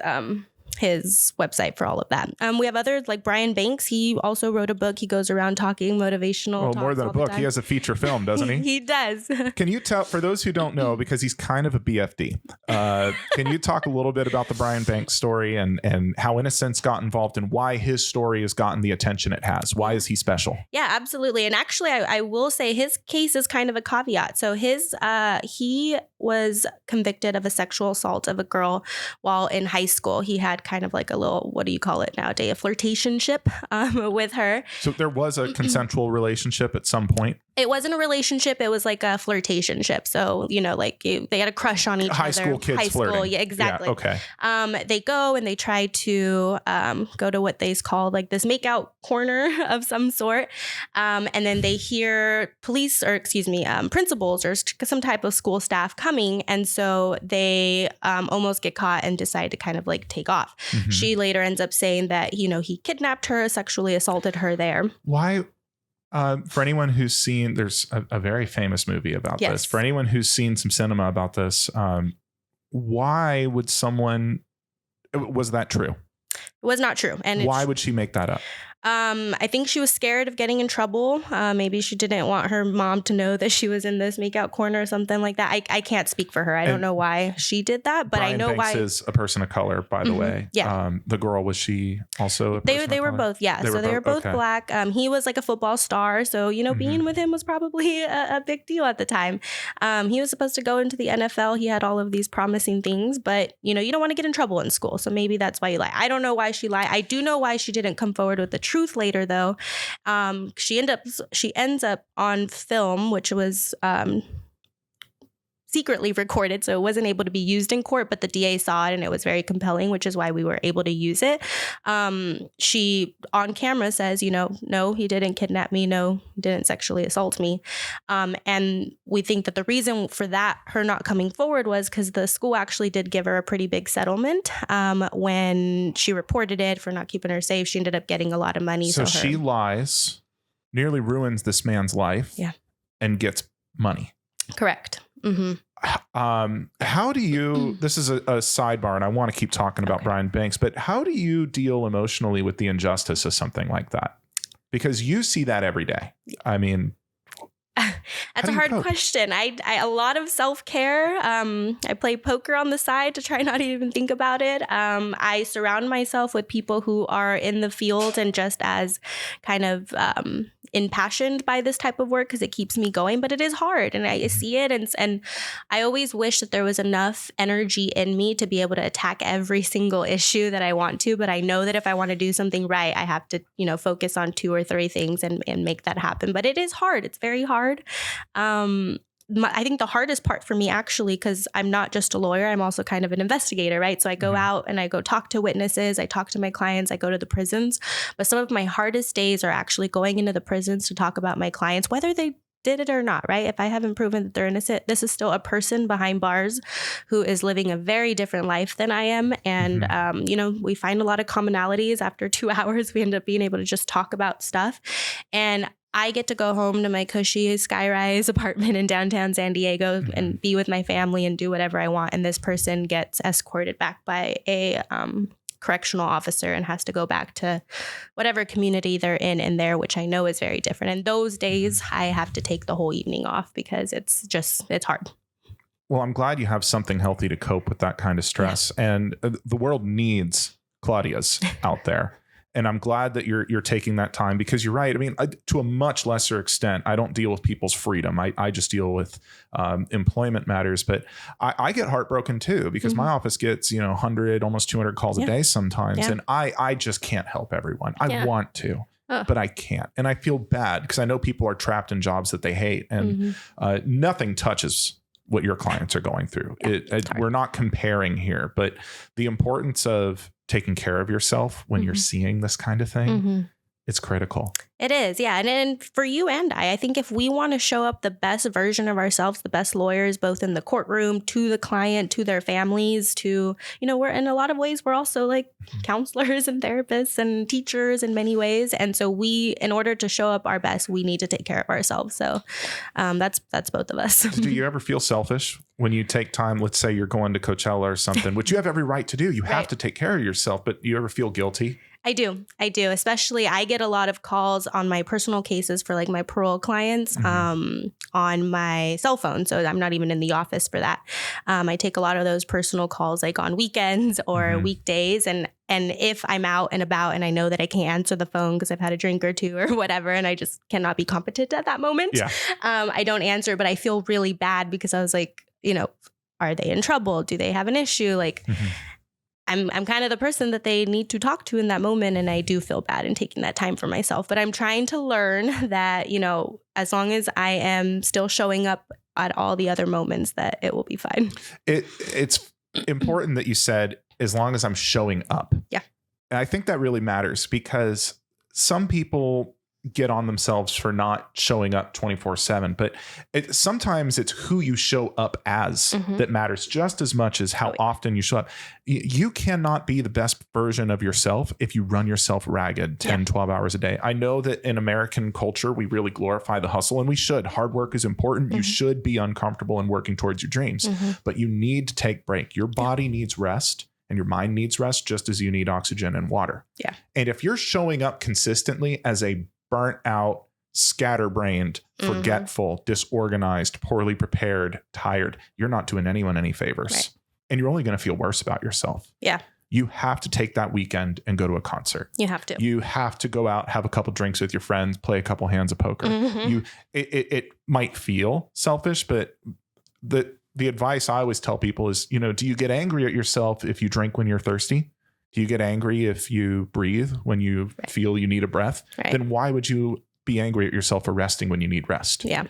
his website for all of that. We have others like Brian Banks. He also wrote a book. He goes around talking motivational. Well, more than a book, he has a feature film, doesn't he? He does. Can you tell, for those who don't know, because he's kind of a BFD, can you talk a little bit about the Brian Banks story and how Innocence got involved and why his story has gotten the attention it has? Why is he special? Yeah, absolutely. And actually, I will say his case is kind of a caveat. So he was convicted of a sexual assault of a girl while in high school. He had kind of like a little, what do you call it nowadays, a flirtationship with her. So there was a consensual relationship at some point? It wasn't a relationship. It was like a flirtationship. So, like they had a crush on each other. High school kids flirting. Yeah, exactly. Yeah, okay. They go and they try to go to what they call like this makeout corner of some sort. And then they hear principals or some type of school staff coming. And so they almost get caught and decide to kind of like take off. Mm-hmm. She later ends up saying that, he kidnapped her, sexually assaulted her there. Why? For anyone who's seen, there's a very famous movie about this. For anyone who's seen some cinema about this, why would was that true? It was not true. And why would she make that up? I think she was scared of getting in trouble. Maybe she didn't want her mom to know that she was in this makeout corner or something like that. I can't speak for her. I don't know why she did that, but Brian I know Banks why. Is a person of color, by the way. Yeah. The girl, was she also a person They of were color? both. Yeah. They were both okay. Black. He was like a football star. So, being with him was probably a big deal at the time. He was supposed to go into the NFL. He had all of these promising things, but you don't want to get in trouble in school. So maybe that's why you lie. I don't know why she lied. I do know why she didn't come forward with the truth later, though. She ends up on film, which was secretly recorded, so it wasn't able to be used in court, but the DA saw it and it was very compelling, which is why we were able to use it. She on camera says, no, he didn't kidnap me. No, he didn't sexually assault me. And we think that the reason for that, her not coming forward, was because the school actually did give her a pretty big settlement. When she reported it for not keeping her safe, she ended up getting a lot of money. So she lies, nearly ruins this man's life, and gets money. Correct. Mm-hmm. How do you, this is a sidebar and I want to keep talking about Brian Banks, but how do you deal emotionally with the injustice of something like that? Because you see that every day. I mean, that's a hard question. I a lot of self-care. I play poker on the side to try not to even think about it. I surround myself with people who are in the field and just as kind of impassioned by this type of work, because it keeps me going, but it is hard and I see it. And I always wish that there was enough energy in me to be able to attack every single issue that I want to. But I know that if I want to do something right, I have to, focus on 2 or 3 things and make that happen. But it is hard. It's very hard. I think the hardest part for me, actually, because I'm not just a lawyer, I'm also kind of an investigator, right? So I go out and I go talk to witnesses, I talk to my clients, I go to the prisons. But some of my hardest days are actually going into the prisons to talk about my clients, whether they did it or not, right? If I haven't proven that they're innocent, this is still a person behind bars who is living a very different life than I am. And, we find a lot of commonalities. After 2 hours, we end up being able to just talk about stuff. And I get to go home to my cushy skyrise apartment in downtown San Diego and be with my family and do whatever I want. And this person gets escorted back by a correctional officer and has to go back to whatever community they're in there, which I know is very different. And those days I have to take the whole evening off because it's hard. Well, I'm glad you have something healthy to cope with that kind of stress. Yeah. And the world needs Claudias out there. And I'm glad that you're taking that time, because you're right. I mean, to a much lesser extent, I don't deal with people's freedom. I just deal with employment matters. But I get heartbroken too, because my office gets 100, almost 200 calls a day sometimes, and I just can't help everyone. I want to, but I can't, and I feel bad because I know people are trapped in jobs that they hate, and nothing touches what your clients are going through. We're not comparing here, but the importance of taking care of yourself when you're seeing this kind of thing, it's critical. It is, yeah. And for you and I think if we want to show up the best version of ourselves, the best lawyers, both in the courtroom, to the client, to their families, to, we're in a lot of ways, we're also like counselors and therapists and teachers in many ways. And so in order to show up our best, we need to take care of ourselves. So that's both of us. Do you ever feel selfish when you take time? Let's say you're going to Coachella or something, which you have every right to do. You have to take care of yourself, but do you ever feel guilty? I do. Especially I get a lot of calls on my personal cases for like my parole clients on my cell phone. So I'm not even in the office for that. I take a lot of those personal calls like on weekends or weekdays. And if I'm out and about and I know that I can't answer the phone because I've had a drink or two or whatever, and I just cannot be competent at that moment, I don't answer. But I feel really bad because I was like, are they in trouble? Do they have an issue? Like, I'm kind of the person that they need to talk to in that moment. And I do feel bad in taking that time for myself. But I'm trying to learn that, as long as I am still showing up at all the other moments, that it will be fine. It's important that you said, as long as I'm showing up. Yeah. And I think that really matters because some people get on themselves for not showing up 24/7, but sometimes it's who you show up as that matters just as much as how often you show up. You cannot be the best version of yourself if you run yourself ragged 10, 12 hours a day. I know that in American culture, we really glorify the hustle, and we should. Hard work is important. You should be uncomfortable and working towards your dreams, but you need to take a break. Your body needs rest. And your mind needs rest just as you need oxygen and water. Yeah. And if you're showing up consistently as a burnt out, scatterbrained, forgetful, disorganized, poorly prepared, tired, you're not doing anyone any favors. Right. And you're only going to feel worse about yourself. Yeah. You have to take that weekend and go to a concert. You have to. You have to go out, have a couple drinks with your friends, play a couple hands of poker. It might feel selfish, but the advice I always tell people is, do you get angry at yourself if you drink when you're thirsty? Do you get angry if you breathe when you feel you need a breath? Then why would you be angry at yourself for resting when you need rest? Yeah.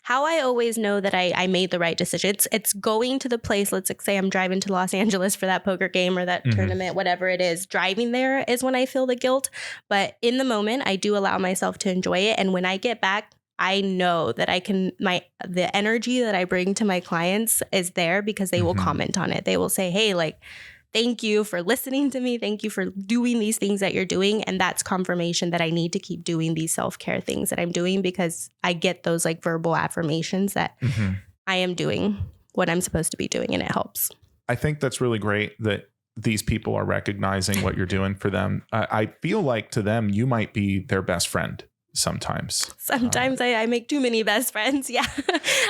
How I always know that I made the right decision. It's going to the place. Let's say I'm driving to Los Angeles for that poker game or that tournament, whatever it is. Driving there is when I feel the guilt. But in the moment, I do allow myself to enjoy it. And when I get back, I know that the energy that I bring to my clients is there because they will comment on it. They will say, hey, like, thank you for listening to me. Thank you for doing these things that you're doing. And that's confirmation that I need to keep doing these self-care things that I'm doing because I get those like verbal affirmations that I am doing what I'm supposed to be doing, and it helps. I think that's really great that these people are recognizing what you're doing for them. I feel like to them, you might be their best friend. Sometimes I make too many best friends. Yeah.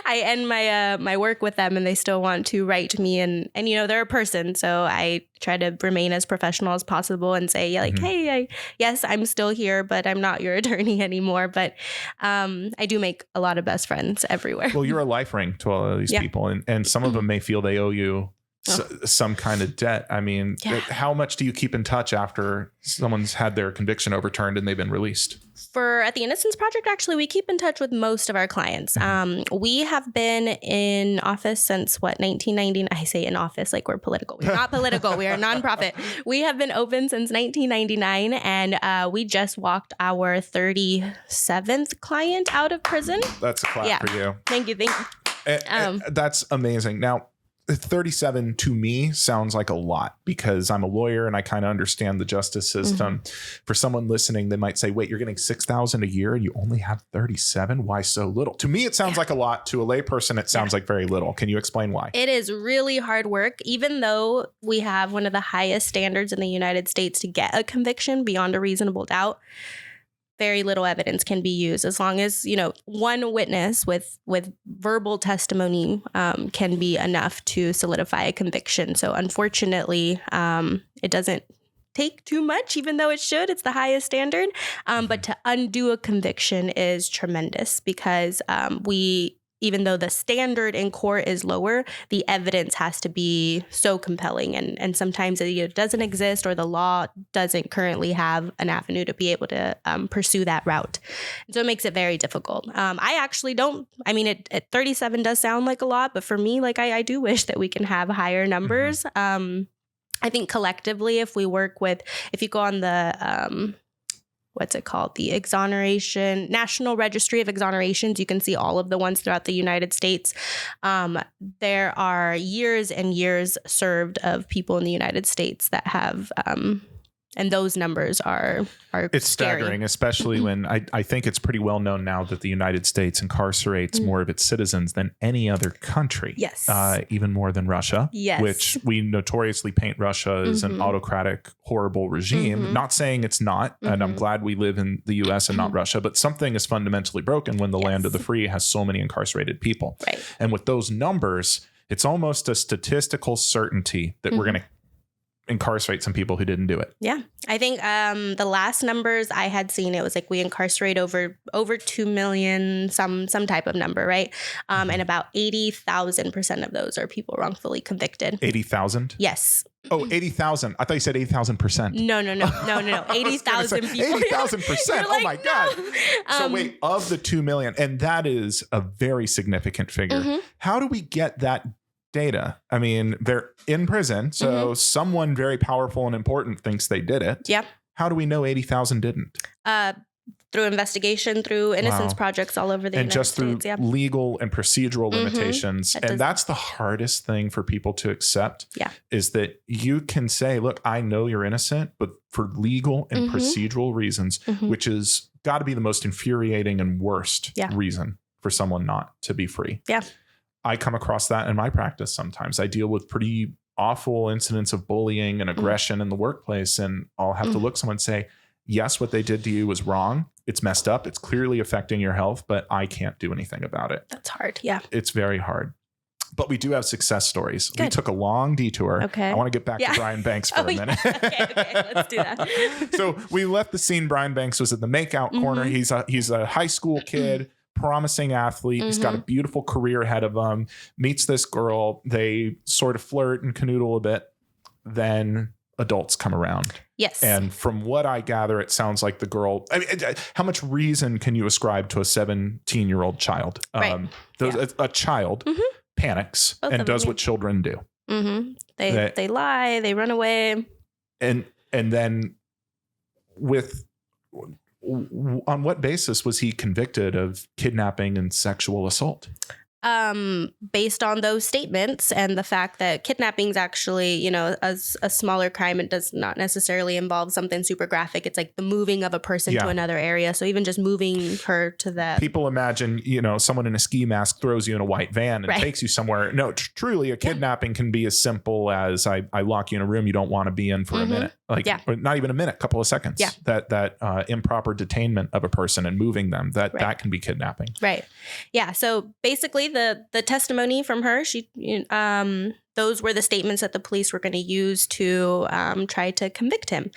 I end my work with them and they still want to write to me and they're a person. So I try to remain as professional as possible and say hey, yes, I'm still here, but I'm not your attorney anymore. But I do make a lot of best friends everywhere. Well, you're a life ring to all of these people and some of them may feel they owe you some kind of debt. I mean, how much do you keep in touch after someone's had their conviction overturned and they've been released? At the Innocence Project, actually, we keep in touch with most of our clients. We have been in office since 1999. I say in office like we're political. We're not political. We are a nonprofit. We have been open since 1999, and we just walked our 37th client out of prison. That's a clap for you. Thank you. That's amazing. Now, 37 to me sounds like a lot because I'm a lawyer and I kind of understand the justice system. For someone listening, they might say, wait, you're getting $6,000 a year and you only have 37? Why so little? To me, it sounds like a lot. To a layperson, it sounds like very little. Can you explain why? It is really hard work, even though we have one of the highest standards in the United States to get a conviction beyond a reasonable doubt. Very little evidence can be used as long as, one witness with verbal testimony can be enough to solidify a conviction. So unfortunately, it doesn't take too much, even though it should. It's the highest standard. But to undo a conviction is tremendous because even though the standard in court is lower, the evidence has to be so compelling. And sometimes it either doesn't exist or the law doesn't currently have an avenue to be able to pursue that route. And so it makes it very difficult. I actually don't, at 37 does sound like a lot, but for me, I do wish that we can have higher numbers. I think collectively, if you go on the, what's it called? The National Registry of Exonerations. You can see all of the ones throughout the United States. There are years and years served of people in the United States that have, and those numbers are it's scary. staggering, especially when I think it's pretty well known now that the United States incarcerates more of its citizens than any other country. Yes. Even more than Russia, yes. which we notoriously paint Russia as an autocratic, horrible regime. Not saying it's not, and I'm glad we live in the U.S. and not Russia, but something is fundamentally broken when the land of the free has so many incarcerated people. Right. And with those numbers, it's almost a statistical certainty that we're going to incarcerate some people who didn't do it. Yeah. I think the last numbers I had seen, it was like we incarcerate over 2 million, some type of number, right? And about 80,000% of those are people wrongfully convicted. 80,000? Yes. Oh, 80,000. I thought you said 80,000%. No. 80,000 people. 80,000%. Oh my God. So wait, of the 2 million, and that is a very significant figure. How do we get that data? I mean, they're in prison, so someone very powerful and important thinks they did it. Yeah. How do we know 80,000 didn't? Through investigation, through innocence projects all over the United States. And just through legal and procedural limitations. That's the hardest thing for people to accept. Yeah. Is that you can say, look, I know you're innocent, but for legal and procedural reasons, which is got to be the most infuriating and worst reason for someone not to be free. Yeah. I come across that in my practice sometimes. I deal with pretty awful incidents of bullying and aggression in the workplace, and I'll have to look someone and say, yes, what they did to you was wrong. It's messed up. It's clearly affecting your health, but I can't do anything about it. That's hard. Yeah. It's very hard. But we do have success stories. Good. We took a long detour. Okay. I want to get back to Brian Banks for a minute. Okay. Let's do that. So we left the scene. Brian Banks was at the makeout corner. He's a high school kid. Promising athlete. He's got a beautiful career ahead of him. Meets this girl. They sort of flirt and canoodle a bit. Then adults come around. Yes. And from what I gather, it sounds like the girl. I mean, how much reason can you ascribe to a 17-year-old child? Right. A child panics Both and does what children do. They lie. They run away. And then on what basis was he convicted of kidnapping and sexual assault? Based on those statements and the fact that kidnapping is actually, a smaller crime. It does not necessarily involve something super graphic. It's like the moving of a person to another area. So even just moving her to that. People imagine, someone in a ski mask throws you in a white van and takes you somewhere. No, truly a kidnapping can be as simple as I lock you in a room you don't want to be in for a minute. Or not even a minute, a couple of seconds. Yeah. That improper detainment of a person and moving them, that can be kidnapping. Right. Yeah. So basically the testimony from her, those were the statements that the police were going to use to try to convict him.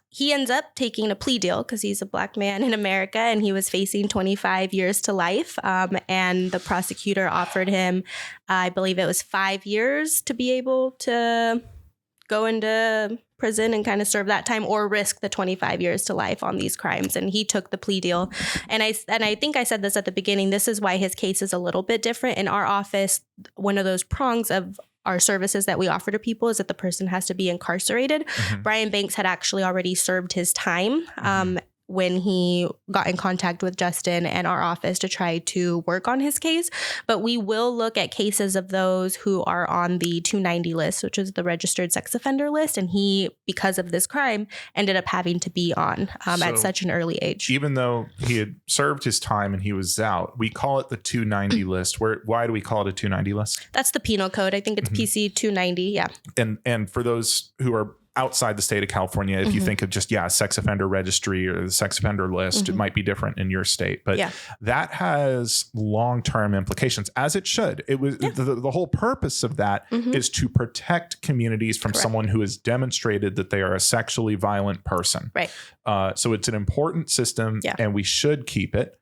He ends up taking a plea deal because he's a Black man in America and he was facing 25 years to life. And the prosecutor offered him, I believe it was 5 years to be able to go into prison and kind of serve that time or risk the 25 years to life on these crimes. And he took the plea deal. And I think I said this at the beginning. This is why his case is a little bit different. In our office, one of those prongs of our services that we offer to people is that the person has to be incarcerated. Brian Banks had actually already served his time when he got in contact with Justin and our office to try to work on his case. But we will look at cases of those who are on the 290 list, which is the registered sex offender list. And he, because of this crime, ended up having to be on at such an early age. Even though he had served his time and he was out, we call it the 290 list. Why do we call it a 290 list? That's the penal code. I think it's PC 290. Yeah. And for those who are outside the state of California, if you think of just, sex offender registry or the sex offender list, it might be different in your state, but that has long-term implications, as it should. It was the whole purpose of that is to protect communities from someone who has demonstrated that they are a sexually violent person. Right. So it's an important system and we should keep it,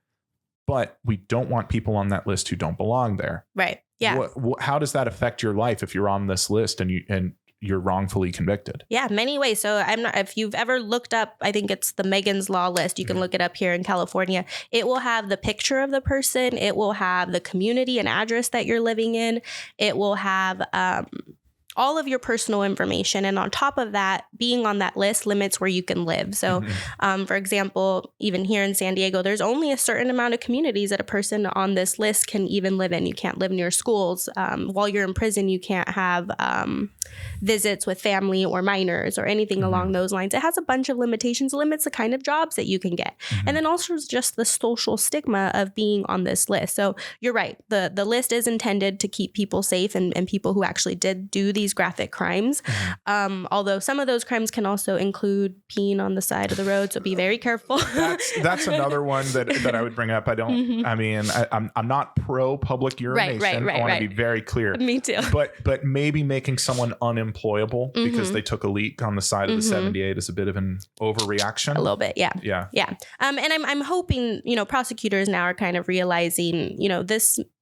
but we don't want people on that list who don't belong there. Right. Yeah. How does that affect your life if you're on this list and you're wrongfully convicted? Yeah, many ways. So if you've ever looked up, I think it's the Megan's Law list. You can look it up here in California. It will have the picture of the person. It will have the community and address that you're living in. It will have all of your personal information. And on top of that, being on that list limits where you can live. So, for example, even here in San Diego, there's only a certain amount of communities that a person on this list can even live in. You can't live near schools. While you're in prison, you can't have visits with family or minors or anything along those lines. It has a bunch of limitations, limits the kind of jobs that you can get. And then also just the social stigma of being on this list. So you're right. The list is intended to keep people safe and people who actually did do these graphic crimes. Although some of those crimes can also include peeing on the side of the road. So be very careful. That's another one that I would bring up. I don't, I mean, I'm not pro public urination. I want to be very clear. Me too. But maybe making someone unemployable because they took a leak on the side of the 78 is a bit of an overreaction. A little bit. Yeah. And I'm hoping, prosecutors now are kind of realizing,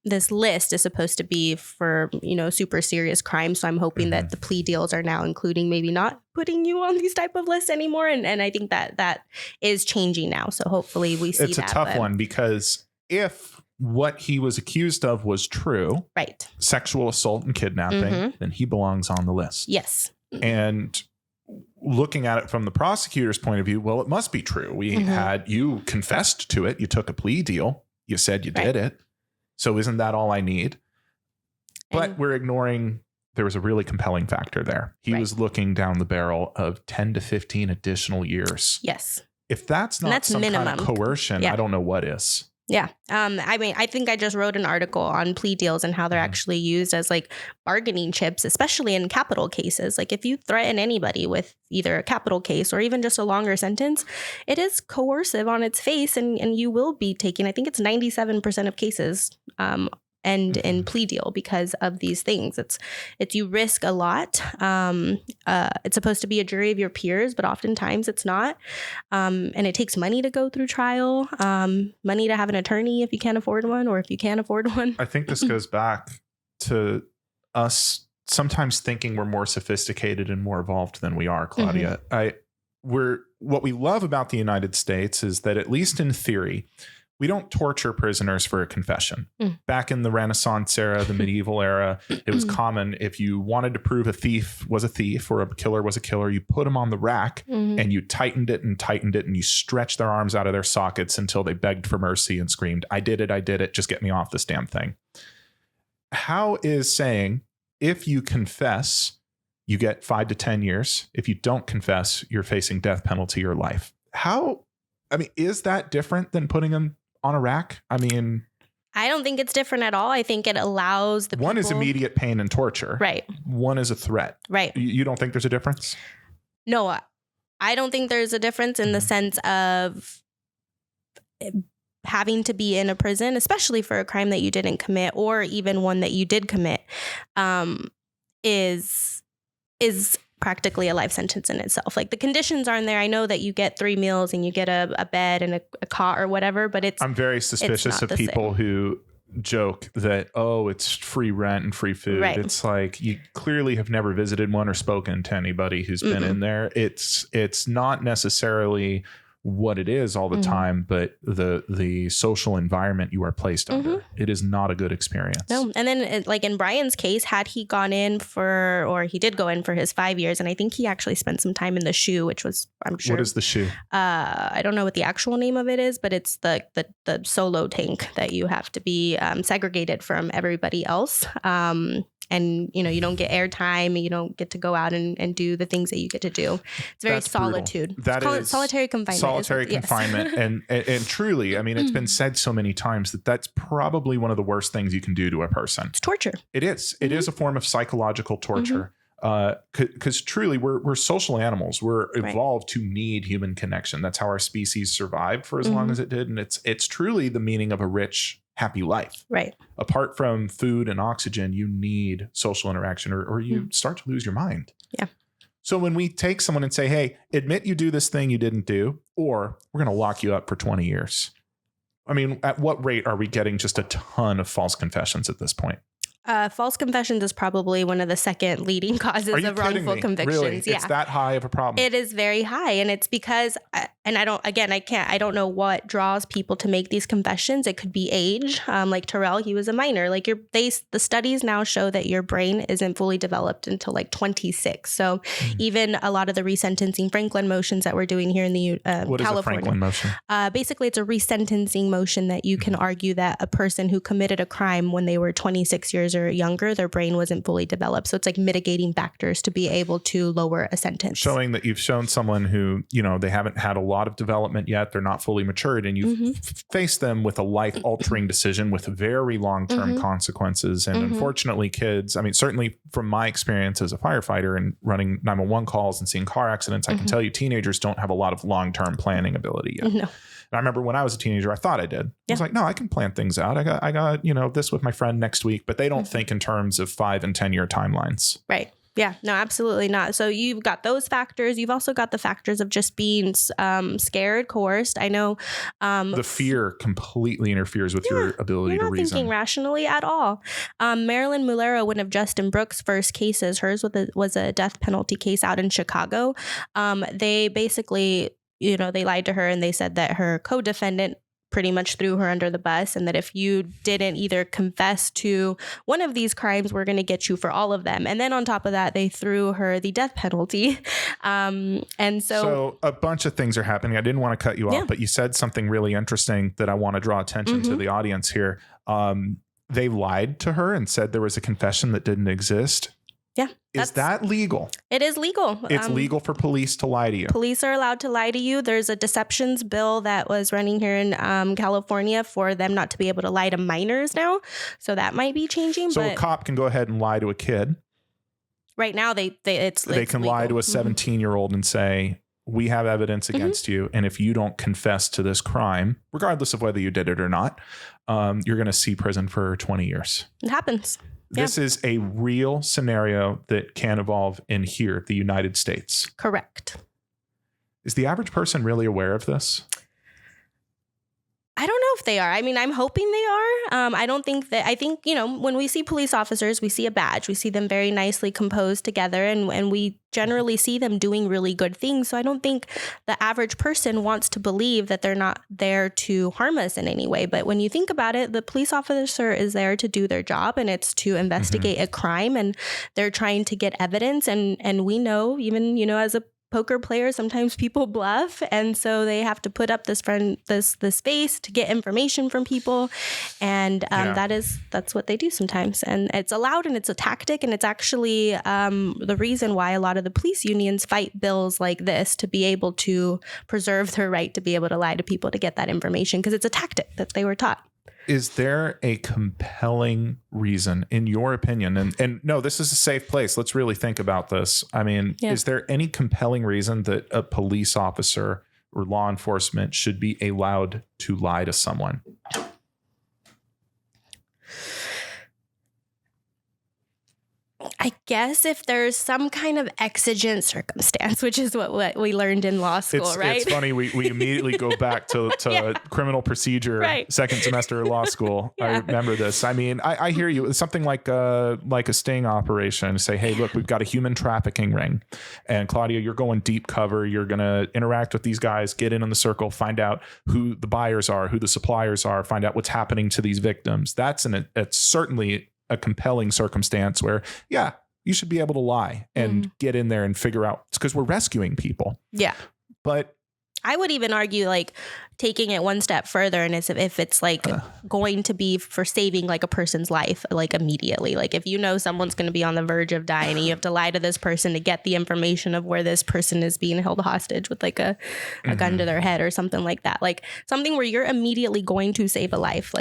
this list is supposed to be for, super serious crimes. So I'm hoping that the plea deals are now including maybe not putting you on these type of lists anymore. And I think that is changing now. So hopefully we see that. It's a tough one because if what he was accused of was true, right, sexual assault and kidnapping, then he belongs on the list. Yes. And looking at it from the prosecutor's point of view, well, it must be true. You confessed to it. You took a plea deal. You said you did it. So isn't that all I need? But we're ignoring, there was a really compelling factor there. He was looking down the barrel of 10 to 15 additional years. Yes. If that's not some minimum kind of coercion, I don't know what is. Yeah. I think I just wrote an article on plea deals and how they're actually used as like bargaining chips, especially in capital cases. Like if you threaten anybody with either a capital case or even just a longer sentence, it is coercive on its face and you will be taking, I think it's 97% of cases, and in plea deal because of these things. It's you risk a lot. It's supposed to be a jury of your peers, but oftentimes it's not. And it takes money to go through trial, money to have an attorney if you can't afford one or if you can't afford one. I think this goes back to us sometimes thinking we're more sophisticated and more evolved than we are, Claudia. What we love about the United States is that at least in theory, we don't torture prisoners for a confession. Back in the Renaissance era, the medieval era, it was common if you wanted to prove a thief was a thief or a killer was a killer, you put them on the rack and you tightened it and you stretched their arms out of their sockets until they begged for mercy and screamed, I did it, just get me off this damn thing. How is saying if you confess, you get 5 to 10 years. If you don't confess, you're facing death penalty or life. Is that different than putting them on a rack? I don't think it's different at all. I think it allows the one is immediate pain and torture. Right. One is a threat. Right. You don't think there's a difference? No, I don't think there's a difference in the sense of having to be in a prison, especially for a crime that you didn't commit or even one that you did commit, is practically a life sentence in itself. Like the conditions aren't there. I know that you get 3 meals and you get a bed and a cot or whatever, but I'm very suspicious of people who joke that, it's free rent and free food. Right. It's like you clearly have never visited one or spoken to anybody who's been in there. It's not necessarily what it is all the time, but the social environment you are placed under. It is not a good experience. No. And then like in Brian's case, had he gone in he did go in for his 5 years. And I think he actually spent some time in the SHU, which was, I'm sure. What is the SHU? I don't know what the actual name of it is, but it's the solo tank that you have to be segregated from everybody else. And, you don't get airtime. You don't get to go out and do the things that you get to do. It's very solitude. That is solitary confinement. Solitary confinement. And truly, it's been said so many times that that's probably one of the worst things you can do to a person. It's torture. It is. It is a form of psychological torture. Because truly, we're social animals. We're evolved to need human connection. That's how our species survived for as long as it did. And it's truly the meaning of a rich, happy life. Right. Apart from food and oxygen, you need social interaction or you start to lose your mind. Yeah. So when we take someone and say, hey, admit you do this thing you didn't do, or we're going to lock you up for 20 years. At what rate are we getting just a ton of false confessions at this point? False confessions is probably one of the second leading causes of wrongful convictions. Really? Yeah. It's that high of a problem. It is very high. And it's because, and I don't know what draws people to make these confessions. It could be age. Like Terrell, he was a minor. Like the studies now show that your brain isn't fully developed until like 26. So even a lot of the resentencing Franklin motions that we're doing here in the what California. Is a Franklin motion? Basically, it's a resentencing motion that you can argue that a person who committed a crime when they were 26 years or younger, their brain wasn't fully developed. So it's like mitigating factors to be able to lower a sentence. Showing that you've shown someone who, they haven't had a lot of development yet. They're not fully matured, and you've faced them with a life-altering decision with very long-term consequences. And unfortunately, kids, I mean, certainly from my experience as a firefighter and running 911 calls and seeing car accidents, I can tell you teenagers don't have a lot of long-term planning ability yet. No. And I remember when I was a teenager, I thought I did. I was like, no, I can plan things out. I got, this with my friend next week, but they don't think in terms of 5 and 10 year timelines. Right. Yeah, no, absolutely not. So you've got those factors. You've also got the factors of just being scared, coerced. I know the fear completely interferes with your ability to reason. You're not thinking rationally at all. Marilyn Mulero, one of Justin Brooks' first cases, hers was a death penalty case out in Chicago. They basically, they lied to her and they said that her co-defendant pretty much threw her under the bus, and that if you didn't either confess to one of these crimes, we're going to get you for all of them. And then on top of that, they threw her the death penalty. And so a bunch of things are happening. I didn't want to cut you off, but you said something really interesting that I want to draw attention to the audience here. They lied to her and said there was a confession that didn't exist. Yeah. Is that legal? It is legal. It's legal for police to lie to you. Police are allowed to lie to you. There's a deceptions bill that was running here in California for them not to be able to lie to minors now. So that might be changing. So a cop can go ahead and lie to a kid. Right now, they can lie to a 17-year-old and say, we have evidence against you. And if you don't confess to this crime, regardless of whether you did it or not, you're going to see prison for 20 years. It happens. This is a real scenario that can evolve in here, the United States. Correct. Is the average person really aware of this? I don't know if they are. I mean, I'm hoping they are. I think, when we see police officers, we see a badge. We see them very nicely composed together, and we generally see them doing really good things. So I don't think the average person wants to believe that they're not there to harm us in any way. But when you think about it, the police officer is there to do their job, and it's to investigate a crime, and they're trying to get evidence. And we know, even, as a poker players, sometimes people bluff, and so they have to put up this face to get information from people, and that's what they do sometimes, and it's allowed, and it's a tactic, and it's actually the reason why a lot of the police unions fight bills like this, to be able to preserve their right to be able to lie to people to get that information, because it's a tactic that they were taught. Is there a compelling reason, in your opinion, and no, this is a safe place, let's really think about this. I mean, is there any compelling reason that a police officer or law enforcement should be allowed to lie to someone? I guess if there's some kind of exigent circumstance, which is what we learned in law school, right? It's funny. We immediately go back to criminal procedure, second semester of law school. I remember this. I mean, I hear you. It's something like a sting operation. Say, hey, look, we've got a human trafficking ring. And Claudia, you're going deep cover. You're going to interact with these guys, get in on the circle, find out who the buyers are, who the suppliers are, find out what's happening to these victims. It's certainly a compelling circumstance where, you should be able to lie and get in there and figure out, it's because we're rescuing people. Yeah. But I would even argue taking it one step further, and if it's going to be for saving a person's life immediately, if someone's going to be on the verge of dying and you have to lie to this person to get the information of where this person is being held hostage with a gun to their head or something like that, something where you're immediately going to save a life.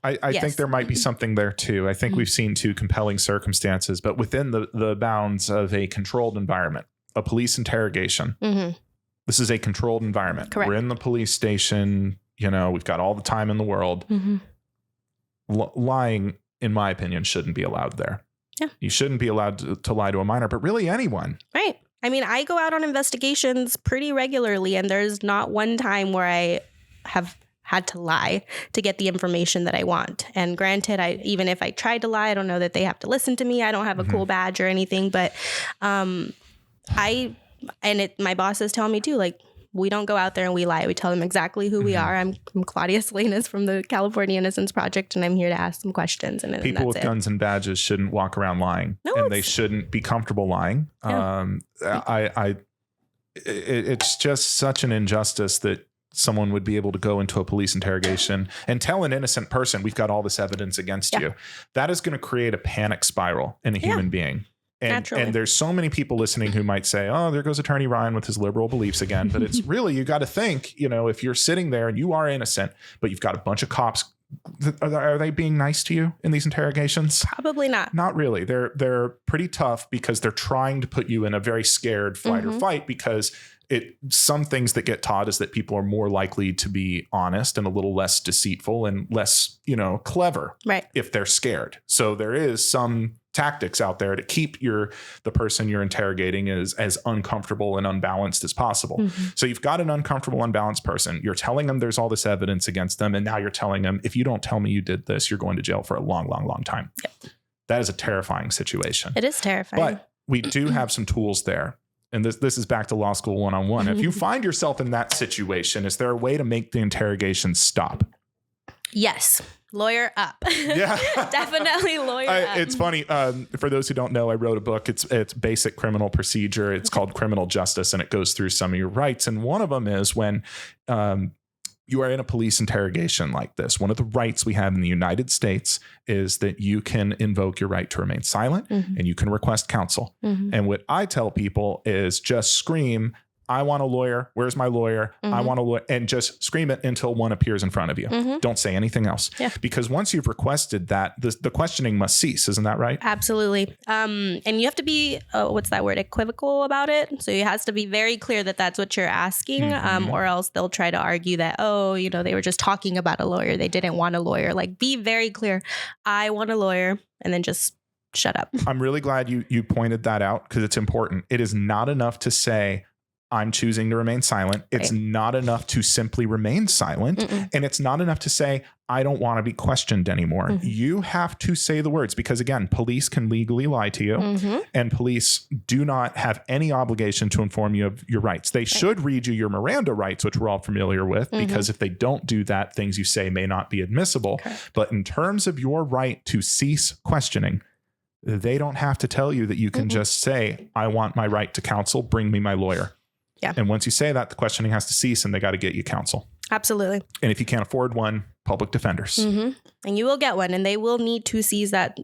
I think there might be something there too. I think we've seen two compelling circumstances, but within the bounds of a controlled environment, a police interrogation. This is a controlled environment. Correct. We're in the police station. We've got all the time in the world. Lying, in my opinion, shouldn't be allowed there. Yeah. You shouldn't be allowed to lie to a minor, but really anyone. Right. I mean, I go out on investigations pretty regularly, and there's not one time where I have had to lie to get the information that I want. And granted, even if I tried to lie, I don't know that they have to listen to me. I don't have a cool badge or anything, but my bosses tell me too, like, we don't go out there and we lie. We tell them exactly who we are. I'm Claudia Salinas from the California Innocence Project, and I'm here to ask some questions. And people with guns and badges shouldn't walk around lying, and they shouldn't be comfortable lying. Yeah. It's just such an injustice that someone would be able to go into a police interrogation and tell an innocent person, we've got all this evidence against you. That is going to create a panic spiral in a human being. And there's so many people listening who might say, oh, there goes Attorney Ryan with his liberal beliefs again. But it's really, you got to think, if you're sitting there and you are innocent, but you've got a bunch of cops, are they being nice to you in these interrogations? Probably not. Not really. They're pretty tough because they're trying to put you in a very scared flight or fight, because some things that get taught is that people are more likely to be honest and a little less deceitful and less, clever if they're scared. So there is some tactics out there to keep the person you're interrogating as uncomfortable and unbalanced as possible. So you've got an uncomfortable, unbalanced person. You're telling them there's all this evidence against them. And now you're telling them, if you don't tell me you did this, you're going to jail for a long, long, long time. Yep. That is a terrifying situation. It is terrifying. But we do have some tools there. And this is back to law school 101. If you find yourself in that situation, is there a way to make the interrogation stop? Yes. Lawyer up. Yeah. Definitely lawyer up. It's funny. For those who don't know, I wrote a book. It's basic criminal procedure. It's called Criminal Justice, and it goes through some of your rights. And one of them is when you are in a police interrogation like this, one of the rights we have in the United States is that you can invoke your right to remain silent and you can request counsel. And what I tell people is just scream, I want a lawyer. Where's my lawyer? I want a lawyer. And just scream it until one appears in front of you. Don't say anything else. Yeah. Because once you've requested that, the questioning must cease. Isn't that right? Absolutely. And you have to be, what's that word? Equivocal about it. So it has to be very clear that that's what you're asking, or else they'll try to argue that, they were just talking about a lawyer. They didn't want a lawyer. Like, be very clear. I want a lawyer, and then just shut up. I'm really glad you pointed that out, because it's important. It is not enough to say, I'm choosing to remain silent. It's not enough to simply remain silent. And it's not enough to say, I don't want to be questioned anymore. You have to say the words, because again, police can legally lie to you, and police do not have any obligation to inform you of your rights. They should read you your Miranda rights, which we're all familiar with, because if they don't do that, things you say may not be admissible. But in terms of your right to cease questioning, they don't have to tell you that you can just say, I want my right to counsel. Bring me my lawyer. Yeah. And once you say that, the questioning has to cease, and they got to get you counsel. Absolutely. And if you can't afford one, public defenders. And you will get one, and they will need to cease that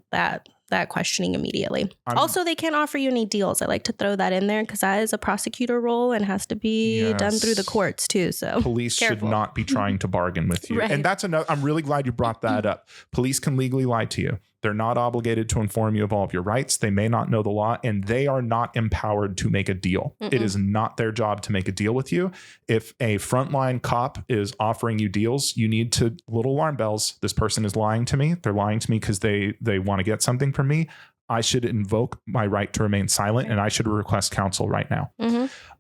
questioning immediately. Also, they can't offer you any deals. I like to throw that in there, because that is a prosecutor role and has to be done through the courts too. So police should not be trying to bargain with you. And that's another, I'm really glad you brought that up. Police can legally lie to you. They're not obligated to inform you of all of your rights. They may not know the law, and they are not empowered to make a deal. It is not their job to make a deal with you. If a frontline cop is offering you deals, you need to little alarm bells. This person is lying to me. They're lying to me because they want to get something from me. I should invoke my right to remain silent, and I should request counsel right now.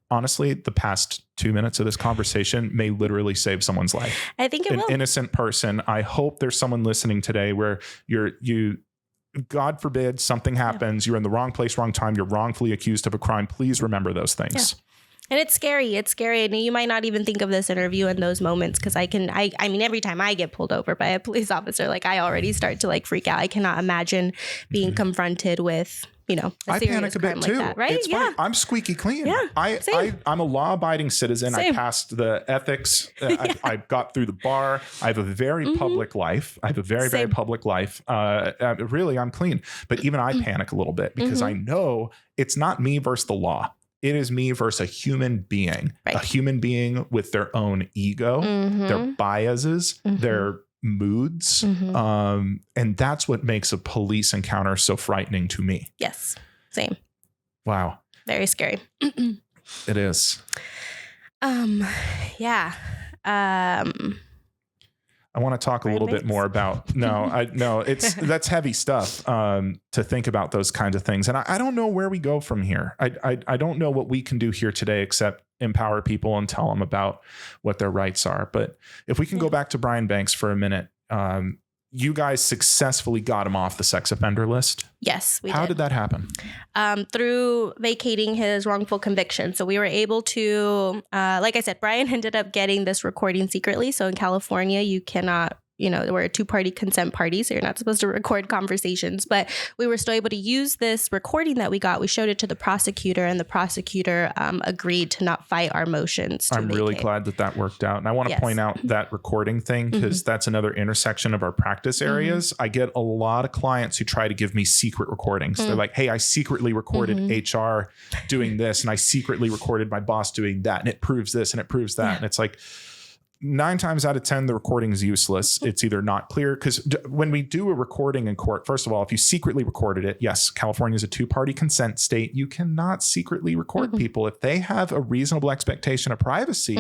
Honestly, the past 2 minutes of this conversation may literally save someone's life. I think it will. An innocent person. I hope there's someone listening today where you, God forbid, something happens. You're in the wrong place, wrong time. You're wrongfully accused of a crime. Please remember those things. And it's scary. It's scary. And you might not even think of this interview in those moments, because I mean, every time I get pulled over by a police officer, like, I already start to freak out. I cannot imagine being confronted with, I panic a bit too. Like that, right? It's fine. I'm squeaky clean. Yeah, I'm a law-abiding citizen. Same. I passed the ethics. I got through the bar. I have a very public life. Very public life. Really, I'm clean. But even I panic a little bit, because I know it's not me versus the law. It is me versus a human being, a human being with their own ego, their biases, their moods. And that's what makes a police encounter so frightening to me. Yes. Same. Wow. Very scary. It is. Yeah. I want to talk a little bit more about, that's heavy stuff to think about those kinds of things. And I don't know where we go from here. I don't know what we can do here today, except empower people and tell them about what their rights are. But if we can go back to Brian Banks for a minute, you guys successfully got him off the sex offender list. Yes, we How did. did that happen? Through vacating his wrongful conviction. So we were able to, like I said, Brian ended up getting this recording secretly. So in California, you cannot, we're a 2-party consent party, so you're not supposed to record conversations. But we were still able to use this recording that we got. We showed it to the prosecutor, and the prosecutor agreed to not fight our motions. I'm really glad that worked out. And I want to point out that recording thing, because that's another intersection of our practice areas. I get a lot of clients who try to give me secret recordings. They're like, hey, I secretly recorded HR doing this, and I secretly recorded my boss doing that, and it proves this and it proves that. And it's like, 9 times out of 10, the recording is useless. It's either not clear, because when we do a recording in court, first of all, if you secretly recorded it, yes, California is a 2-party consent state. You cannot secretly record people. If they have a reasonable expectation of privacy,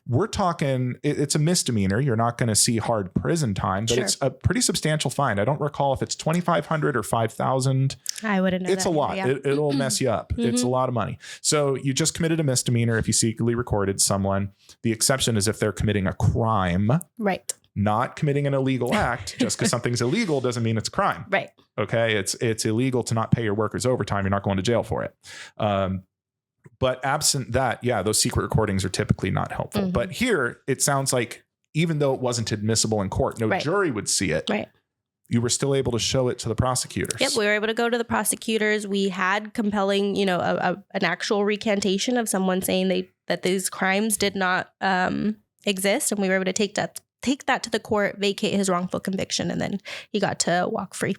we're talking, it's a misdemeanor. You're not going to see hard prison time, but it's a pretty substantial fine. I don't recall if it's $2,500 or $5,000. I wouldn't know. It's a lot. Yeah. It'll mess you up. It's a lot of money. So you just committed a misdemeanor if you secretly recorded someone. The exception is if they're committing a crime, right? Not committing an illegal act. Just because something's illegal doesn't mean it's a crime, right? Okay, it's illegal to not pay your workers overtime. You're not going to jail for it. But absent that, yeah, those secret recordings are typically not helpful. But here, it sounds like even though it wasn't admissible in court, no jury would see it. Right. You were still able to show it to the prosecutors. Yep, we were able to go to the prosecutors. We had compelling, an actual recantation of someone saying that these crimes did not exist, and we were able to take that to the court, vacate his wrongful conviction, and then he got to walk free.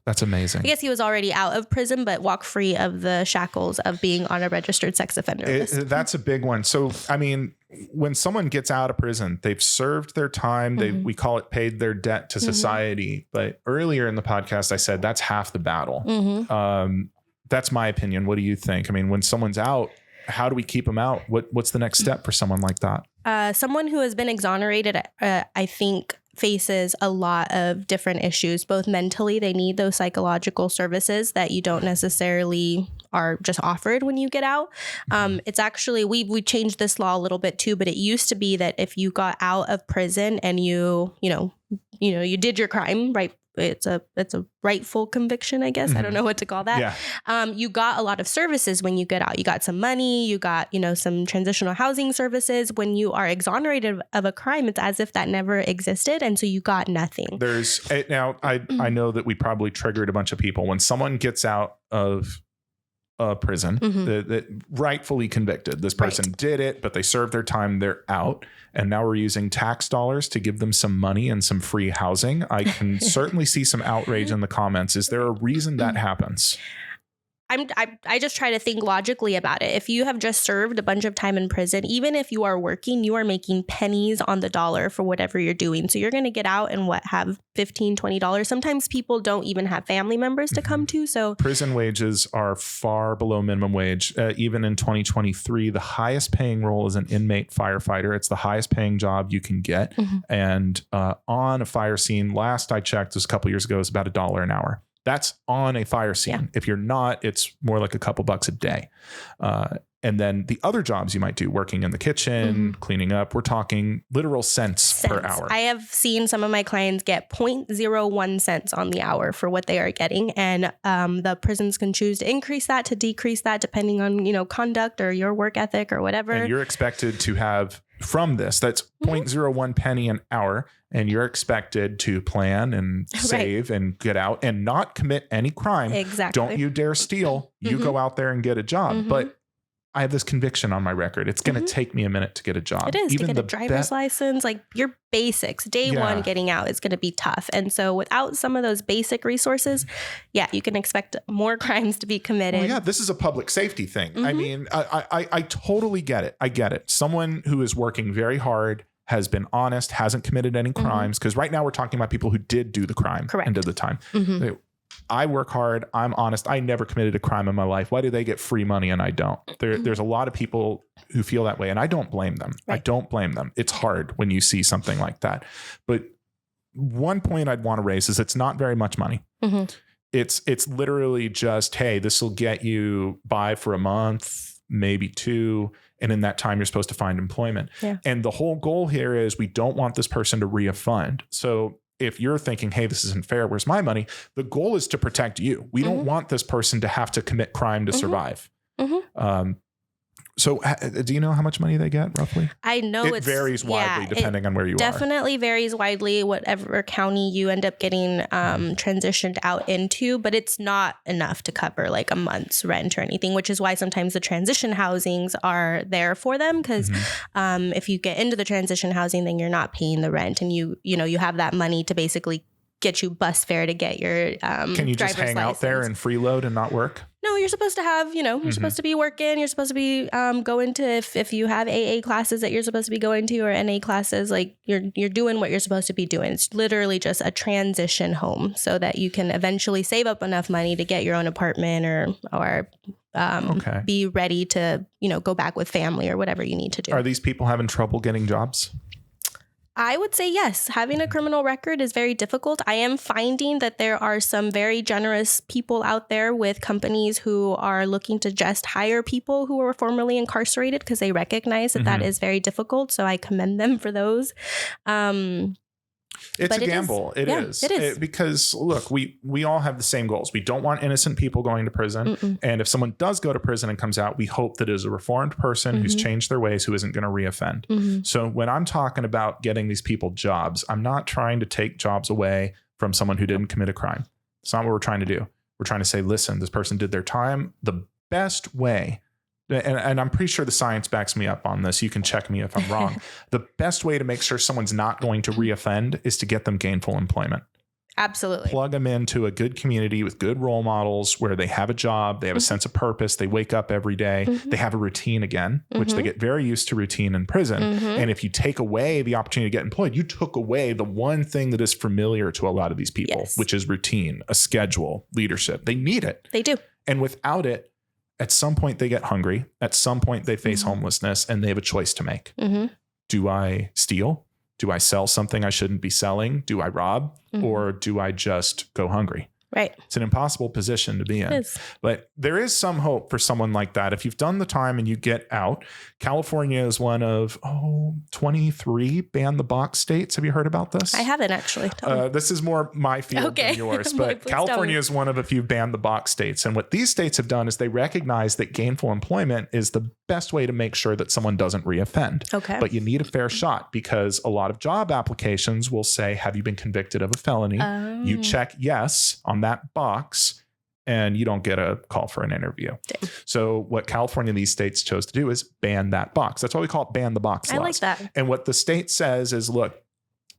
That's amazing. I guess he was already out of prison, but walk free of the shackles of being on a registered sex offender list. That's a big one. So, I mean, when someone gets out of prison, they've served their time. We call it paid their debt to society. But earlier in the podcast, I said that's half the battle. That's my opinion. What do you think? I mean, when someone's out, how do we keep them out? What's the next step for someone like that? Someone who has been exonerated, I think, faces a lot of different issues, both mentally. They need those psychological services that you don't necessarily are just offered when you get out. It's actually, we changed this law a little bit too, but it used to be that if you got out of prison and you did your crime, right? It's a rightful conviction, I guess. I don't know what to call that. Yeah. You got a lot of services when you get out. You got some money, you got, some transitional housing services. When you are exonerated of a crime, it's as if that never existed. And so you got nothing. I know that we probably triggered a bunch of people. When someone gets out of prison, that rightfully convicted, this person did it, but they served their time, they're out. And now we're using tax dollars to give them some money and some free housing. I can certainly see some outrage in the comments. Is there a reason that happens? I just try to think logically about it. If you have just served a bunch of time in prison, even if you are working, you are making pennies on the dollar for whatever you're doing. So you're going to get out and have $15, $20. Sometimes people don't even have family members to come to. So prison wages are far below minimum wage. Even in 2023, the highest paying role is an inmate firefighter. It's the highest paying job you can get. And on a fire scene, last I checked, was a couple years ago, it was about $1 an hour. That's on a fire scene. Yeah. If you're not, it's more like a couple bucks a day. And then the other jobs you might do, working in the kitchen, cleaning up, we're talking literal cents per hour. I have seen some of my clients get 0.01 cents on the hour for what they are getting. And the prisons can choose to increase that, to decrease that, depending on, conduct or your work ethic or whatever. And you're expected to have from this, that's 0.01 penny an hour. And you're expected to plan and save and get out and not commit any crime. Exactly. Don't you dare steal. You go out there and get a job. But I have this conviction on my record. It's going to take me a minute to get a job. It is. Even to get a driver's license, like your basics, day one getting out is going to be tough. And so without some of those basic resources, you can expect more crimes to be committed. Well, this is a public safety thing. I mean, I totally get it. I get it. Someone who is working very hard, has been honest, hasn't committed any crimes. Because right now we're talking about people who did do the crime and did the time. I work hard. I'm honest. I never committed a crime in my life. Why do they get free money and I don't? There's a lot of people who feel that way, and I don't blame them. I don't blame them. It's hard when you see something like that. But one point I'd want to raise is it's not very much money. It's literally just, hey, this will get you by for a month. maybe 2. And in that time, you're supposed to find employment. Yeah. And the whole goal here is we don't want this person to refund. So if you're thinking, hey, this isn't fair, where's my money? The goal is to protect you. We don't want this person to have to commit crime to survive. So do you know how much money they get roughly? I know it varies widely depending on where you are. Definitely varies widely, whatever county you end up getting transitioned out into, but it's not enough to cover like a month's rent or anything, which is why sometimes the transition housings are there for them. Because if you get into the transition housing, then you're not paying the rent, and you have that money to basically get you bus fare to get your Can you just hang out there and freeload and not work? No, you're supposed to have, you're supposed to be working. You're supposed to be going to, if you have AA classes that you're supposed to be going to, or NA classes, like you're doing what you're supposed to be doing. It's literally just a transition home so that you can eventually save up enough money to get your own apartment or be ready to, go back with family or whatever you need to do. Are these people having trouble getting jobs? I would say yes. Having a criminal record is very difficult. I am finding that there are some very generous people out there with companies who are looking to just hire people who were formerly incarcerated because they recognize that that is very difficult. So I commend them for those. It's a gamble. It is. Because look, we all have the same goals. We don't want innocent people going to prison. And if someone does go to prison and comes out, we hope that it is a reformed person who's changed their ways, who isn't going to reoffend. So when I'm talking about getting these people jobs, I'm not trying to take jobs away from someone who didn't commit a crime. It's not what we're trying to do. We're trying to say, listen, this person did their time. The best way, and I'm pretty sure the science backs me up on this, you can check me if I'm wrong. The best way to make sure someone's not going to reoffend is to get them gainful employment. Absolutely. Plug them into a good community with good role models where they have a job, they have a sense of purpose, they wake up every day, they have a routine again, which they get very used to routine in prison. And if you take away the opportunity to get employed, you took away the one thing that is familiar to a lot of these people, which is routine, a schedule, leadership. They need it. They do. And without it, at some point they get hungry. At some point they face homelessness and they have a choice to make. Do I steal? Do I sell something I shouldn't be selling? Do I rob? Or do I just go hungry? Right. It's an impossible position to be in. But there is some hope for someone like that. If you've done the time and you get out, California is one of 23 ban the box states. Have you heard about this? I haven't actually. This is more my field than yours, but California is one of a few ban the box states. And what these states have done is they recognize that gainful employment is the best way to make sure that someone doesn't reoffend. Okay. But you need a fair shot, because a lot of job applications will say, have you been convicted of a felony? You check yes on that box and you don't get a call for an interview. Damn. So what California and these states chose to do is ban that box. That's why we call it ban the box laws. I like that. And what the state says is, look,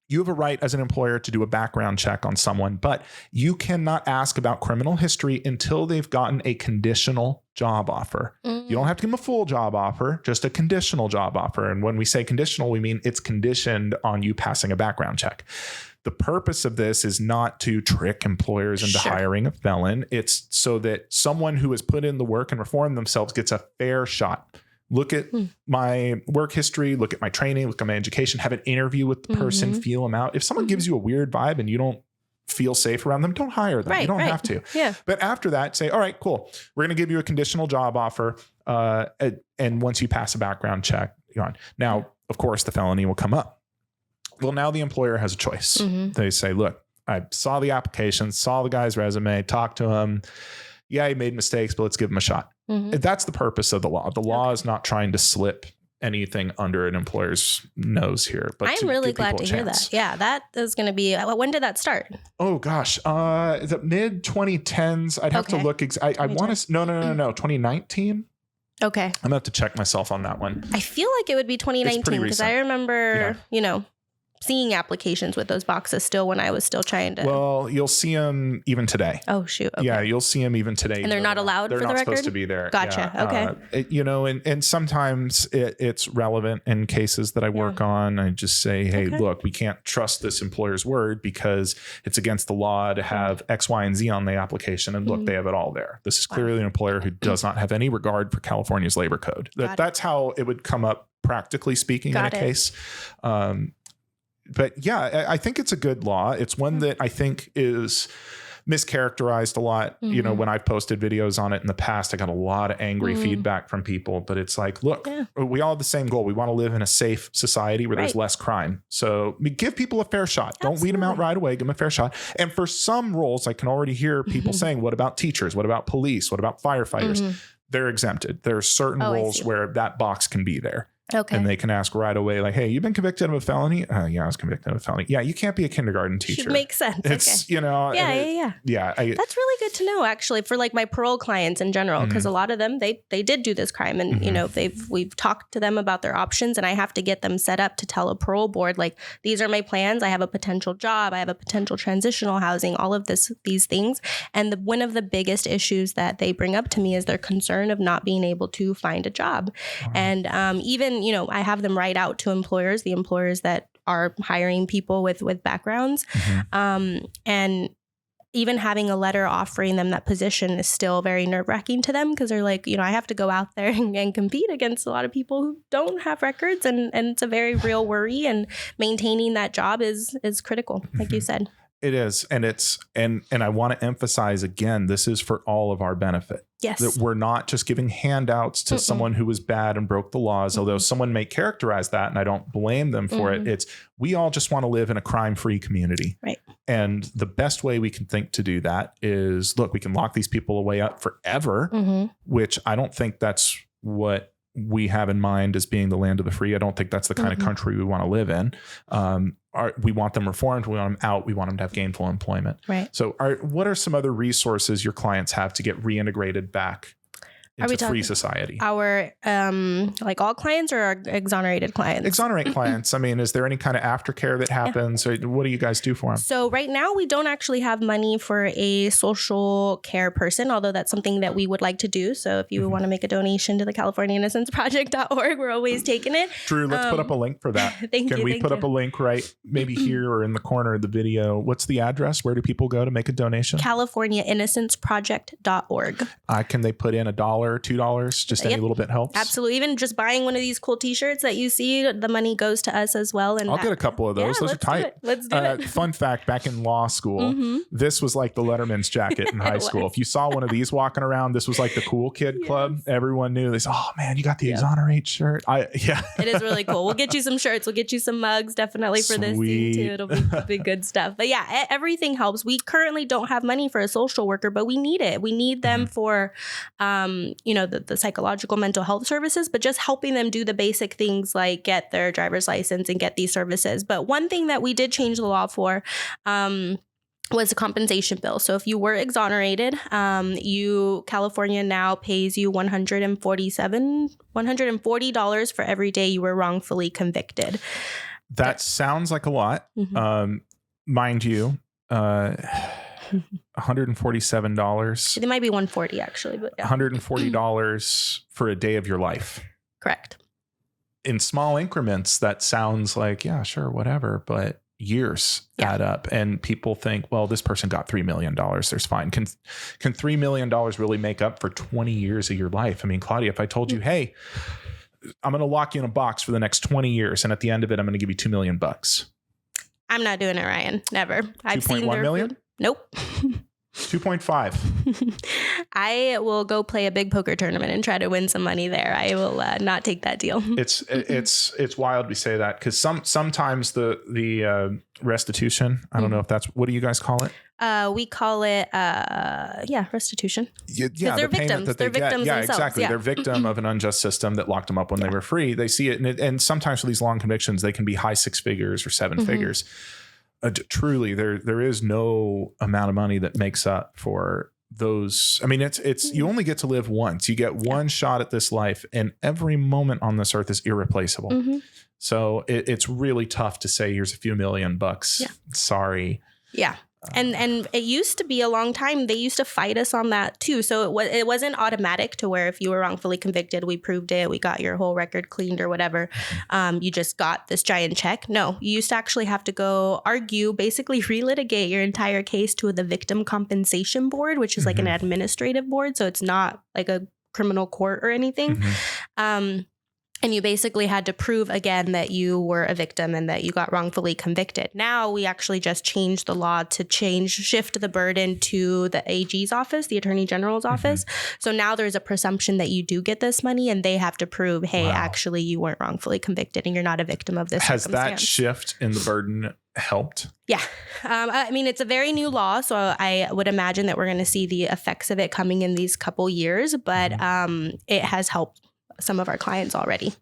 you have a right as an employer to do a background check on someone, but you cannot ask about criminal history until they've gotten a conditional job offer. You don't have to give them a full job offer, just a conditional job offer. And when we say conditional, we mean it's conditioned on you passing a background check. The purpose of this is not to trick employers into hiring a felon. It's so that someone who has put in the work and reformed themselves gets a fair shot. Look at my work history, look at my training, look at my education, have an interview with the person, feel them out. If someone gives you a weird vibe and you don't feel safe around them, don't hire them. You don't have to. Yeah. But after that, say, all right, cool. We're going to give you a conditional job offer. And once you pass a background check, you're on. Now, of course, the felony will come up. Well, now the employer has a choice. They say, look, I saw the application, saw the guy's resume, talked to him. Yeah, he made mistakes, but let's give him a shot. That's the purpose of the law. The law is not trying to slip anything under an employer's nose here. But I'm really glad to hear that. Yeah, that is going to be, when did that start? Oh gosh. Is it mid 2010s? I'd have to look. I want to, no, 2019. Okay. I'm gonna have to check myself on that one. I feel like it would be 2019 because I remember, seeing applications with those boxes still when I was still trying to. Well, you'll see them even today. Oh, shoot. Okay. Yeah, you'll see them even today. And they're not allowed for the record? They're not supposed to be there. Gotcha. Yeah. Okay. And sometimes it's relevant in cases that I work on. I just say, hey, look, we can't trust this employer's word because it's against the law to have X, Y, and Z on the application. And look, they have it all there. This is clearly an employer who does not have any regard for California's labor code. That's how it would come up, practically speaking, in a case. But yeah, I think it's a good law. It's one that I think is mischaracterized a lot. You know, when I've posted videos on it in the past, I got a lot of angry feedback from people, but it's like, look, we all have the same goal. We want to live in a safe society where there's less crime. So give people a fair shot. Don't weed them out right away. Give them a fair shot. And for some roles, I can already hear people saying, what about teachers? What about police? What about firefighters? They're exempted. There are certain roles where that box can be there. Okay. And they can ask right away, like, hey, you've been convicted of a felony? Yeah, I was convicted of a felony. Yeah, you can't be a kindergarten teacher. Should make sense. It's, you know. Yeah. That's really good to know, actually, for like my parole clients in general, because a lot of them, they did do this crime. And, you know, we've talked to them about their options, and I have to get them set up to tell a parole board, like, these are my plans. I have a potential job. I have a potential transitional housing, all of these things. And one of the biggest issues that they bring up to me is their concern of not being able to find a job. And even, you know, I have them write out to employers, the employers that are hiring people with backgrounds. And even having a letter offering them that position is still very nerve-wracking to them, because they're like, you know, I have to go out there and compete against a lot of people who don't have records. And it's a very real worry. And maintaining that job is critical, like you said. It is. And and I want to emphasize again, this is for all of our benefit. Yes. That we're not just giving handouts to someone who was bad and broke the laws, although someone may characterize that, and I don't blame them for it. It's, we all just want to live in a crime-free community. Right. And the best way we can think to do that is, look, we can lock these people away up forever, which I don't think that's what we have in mind as being the land of the free. I don't think that's the kind of country we want to live in. We want them reformed. We want them out. We want them to have gainful employment. Right. So what are some other resources your clients have to get reintegrated back into free society? Our, like all clients or our exonerated clients? Exonerate clients. I mean, is there any kind of aftercare that happens? Or what do you guys do for them? So right now we don't actually have money for a social care person, although that's something that we would like to do. So if you want to make a donation to the California Innocence Project.org, we're always taking it. Drew, let's put up a link for that. Can we put up a link right maybe here or in the corner of the video? What's the address? Where do people go to make a donation? California Innocence Project.org. Can they put in $1 or $2? Just any little bit helps. Absolutely. Even just buying one of these cool t-shirts that you see, the money goes to us as well. And I'll get a couple of those. Those are tight. Let's do it. Fun fact, back in law school, this was like the Letterman's jacket in high school. If you saw one of these walking around, this was like the cool kid club. Everyone knew this. Oh man, you got the Exonerate shirt. It is really cool. We'll get you some shirts. We'll get you some mugs definitely for this thing too. It'll be good stuff. But yeah, everything helps. We currently don't have money for a social worker, but we need it. We need them for, the psychological mental health services, but just helping them do the basic things like get their driver's license and get these services. But one thing that we did change the law for was a compensation bill. So if you were exonerated, California now pays you $140 for every day you were wrongfully convicted. That sounds like a lot. Mind you, $147. It might be $140 actually, but yeah. $140 for a day of your life. Correct. In small increments, that sounds like, yeah, sure, whatever, but years add up, and people think, well, this person got $3 million. There's fine. Can $3 million really make up for 20 years of your life? I mean, Claudia, if I told you, hey, I'm going to lock you in a box for the next 20 years, and at the end of it, I'm going to give you $2 million. I'm not doing it, Ryan. Never. I've seen 2.1 million? Nope. 2.5. I will go play a big poker tournament and try to win some money there. I will not take that deal. It's wild we say that, because sometimes the restitution, I don't know if that's, what do you guys call it? We call it restitution. Yeah, they're victims. They're victims yeah, themselves. Exactly. Yeah. They're victim of an unjust system that locked them up when they were free. They see it, and sometimes for these long convictions, they can be high 6 figures or 7 figures. Truly, there is no amount of money that makes up for those. I mean, it's you only get to live once. You get one shot at this life, and every moment on this earth is irreplaceable. So it's really tough to say, here's a few $1,000,000. Sorry. Yeah. And it used to be a long time. They used to fight us on that too. So it wasn't automatic to where if you were wrongfully convicted, we proved it, we got your whole record cleaned or whatever. You just got this giant check. No, you used to actually have to go argue, basically relitigate your entire case to the Victim Compensation Board, which is like an administrative board. So it's not like a criminal court or anything. And you basically had to prove again that you were a victim and that you got wrongfully convicted. Now we actually just changed the law to shift the burden to the AG's office, the Attorney General's office. So now there's a presumption that you do get this money, and they have to prove, hey, actually you weren't wrongfully convicted and you're not a victim of this Has circumstance. that shift in the burden helped? Yeah. I mean, it's a very new law, so I would imagine that we're going to see the effects of it coming in these couple years, but it has helped some of our clients already.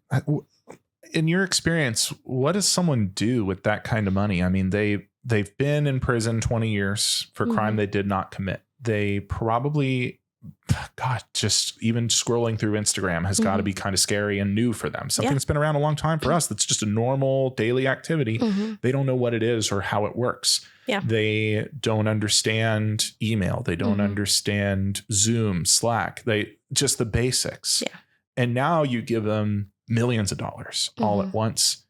In your experience, what does someone do with that kind of money? I mean, they've been in prison 20 years for crime they did not commit. They probably, God, just even scrolling through Instagram has got to be kind of scary and new for them. Something that's been around a long time for us. That's just a normal daily activity. They don't know what it is or how it works. Yeah. They don't understand email. They don't understand Zoom, Slack. They just the basics. Yeah. And now you give them millions of dollars all at once.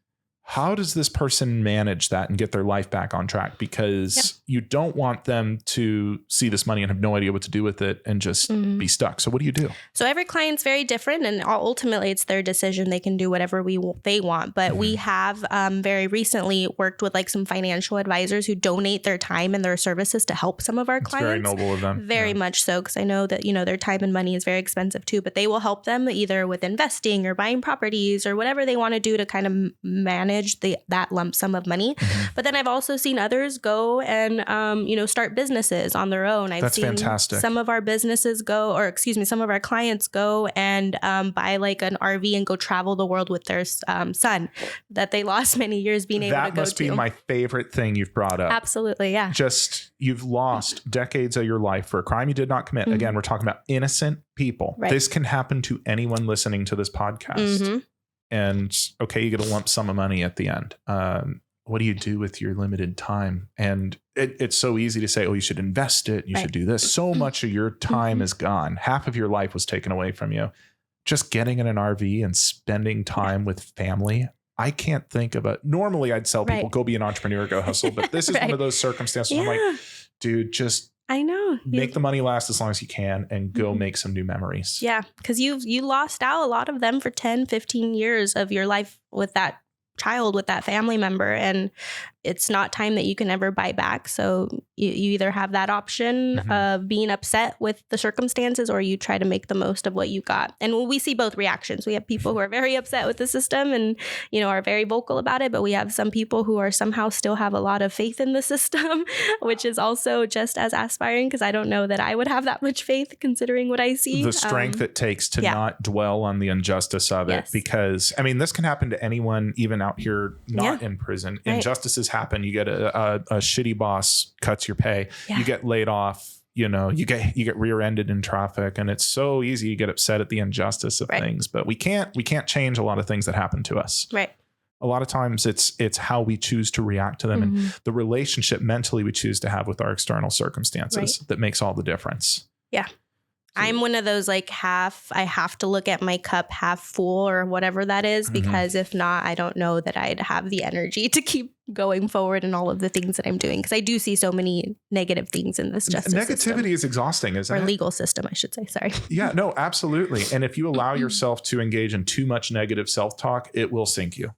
How does this person manage that and get their life back on track? Because you don't want them to see this money and have no idea what to do with it and just be stuck. So what do you do? So every client's very different, and ultimately it's their decision. They can do whatever they want. But we have very recently worked with like some financial advisors who donate their time and their services to help some of our clients. Very noble of them. Very much so, because I know that, their time and money is very expensive too, but they will help them either with investing or buying properties or whatever they want to do to kind of manage that lump sum of money. But then I've also seen others go and, start businesses on their own. I've seen fantastic. Some of our businesses some of our clients go and buy like an RV and go travel the world with their son that they lost many years being able to go to. That must be my favorite thing you've brought up. Absolutely, yeah. Just you've lost decades of your life for a crime you did not commit. Again, we're talking about innocent people. Right. This can happen to anyone listening to this podcast. And okay, you get a lump sum of money at the end. What do you do with your limited time? And it's so easy to say, oh, you should invest it. You should do this. So much of your time is gone. Half of your life was taken away from you. Just getting in an RV and spending time with family. I can't think of normally I'd tell people, go be an entrepreneur, go hustle. But this is one of those circumstances where I'm like, dude, just I know. Make the money last as long as you can and go make some new memories. Yeah, because you lost out a lot of them for 10, 15 years of your life with that child, with that family member. And it's not time that you can ever buy back. So you either have that option of being upset with the circumstances, or you try to make the most of what you got. And we see both reactions. We have people who are very upset with the system and, are very vocal about it. But we have some people who are somehow still have a lot of faith in the system, which is also just as aspiring, because I don't know that I would have that much faith considering what I see. The strength it takes to not dwell on the injustice of it. Because, this can happen to anyone, even out here, not in prison. Injustices happen. You get a shitty boss cuts your pay. You get laid off. You get rear-ended in traffic, and it's so easy to get upset at the injustice of things. But we can't change a lot of things that happen to us. Right. A lot of times it's how we choose to react to them and the relationship mentally we choose to have with our external circumstances that makes all the difference. Yeah. I'm one of those I have to look at my cup half full or whatever that is, because if not, I don't know that I'd have the energy to keep going forward in all of the things that I'm doing. Because I do see so many negative things in this justice system. Is exhausting, isn't it? Or legal system, I should say. Sorry. Yeah, no, absolutely. And if you allow yourself to engage in too much negative self-talk, it will sink you.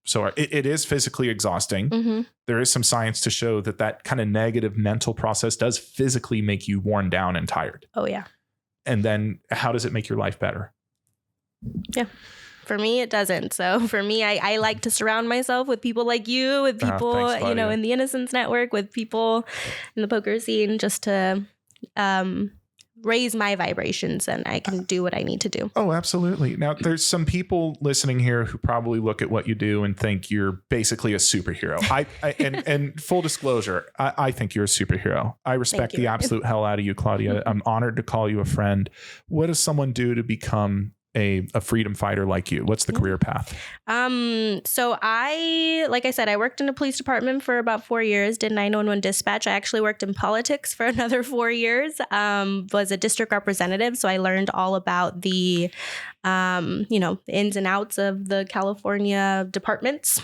So it is physically exhausting. There is some science to show that kind of negative mental process does physically make you worn down and tired. Oh, yeah. And then how does it make your life better? Yeah. For me, it doesn't. So for me, I like to surround myself with people like you, with people, thanks, in the Innocence Network, with people in the poker scene, just to raise my vibrations, and I can do what I need to do. Oh, absolutely. Now, there's some people listening here who probably look at what you do and think you're basically a superhero. And full disclosure, I think you're a superhero. I respect the absolute hell out of you, Claudia. I'm honored to call you a friend. What does someone do to become a freedom fighter like you? What's the career path? So like I said, I worked in a police department for about 4 years, did 911 dispatch. I actually worked in politics for another 4 years, was a district representative. So I learned all about the the ins and outs of the California departments.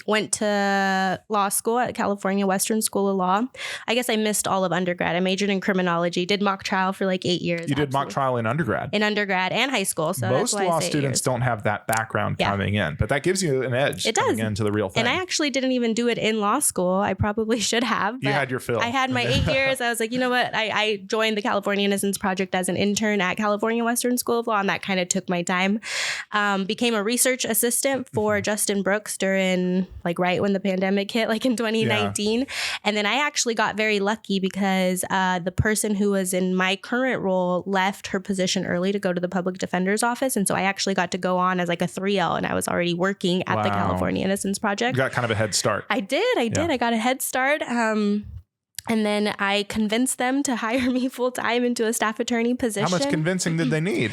Went to law school at California Western School of Law. I guess I missed all of undergrad. I majored in criminology, did mock trial for like 8 years. You did mock trial in undergrad? In undergrad and high school. So most law students don't have that background coming in, but that gives you an edge coming into the real thing. And I actually didn't even do it in law school. I probably should have. You had your fill. I had my 8 years. I was like, you know what? I joined the California Innocence Project as an intern at California Western School of Law, and that kind of took my time. Became a research assistant for Justin Brooks during right when the pandemic hit, like in 2019. And then I actually got very lucky because the person who was in my current role left her position early to go to the public defender's office. And so I actually got to go on as like a 3L, and I was already working at the California Innocence Project. You got kind of a head start. I did. I got a head start. And then I convinced them to hire me full time into a staff attorney position. How much convincing did they need?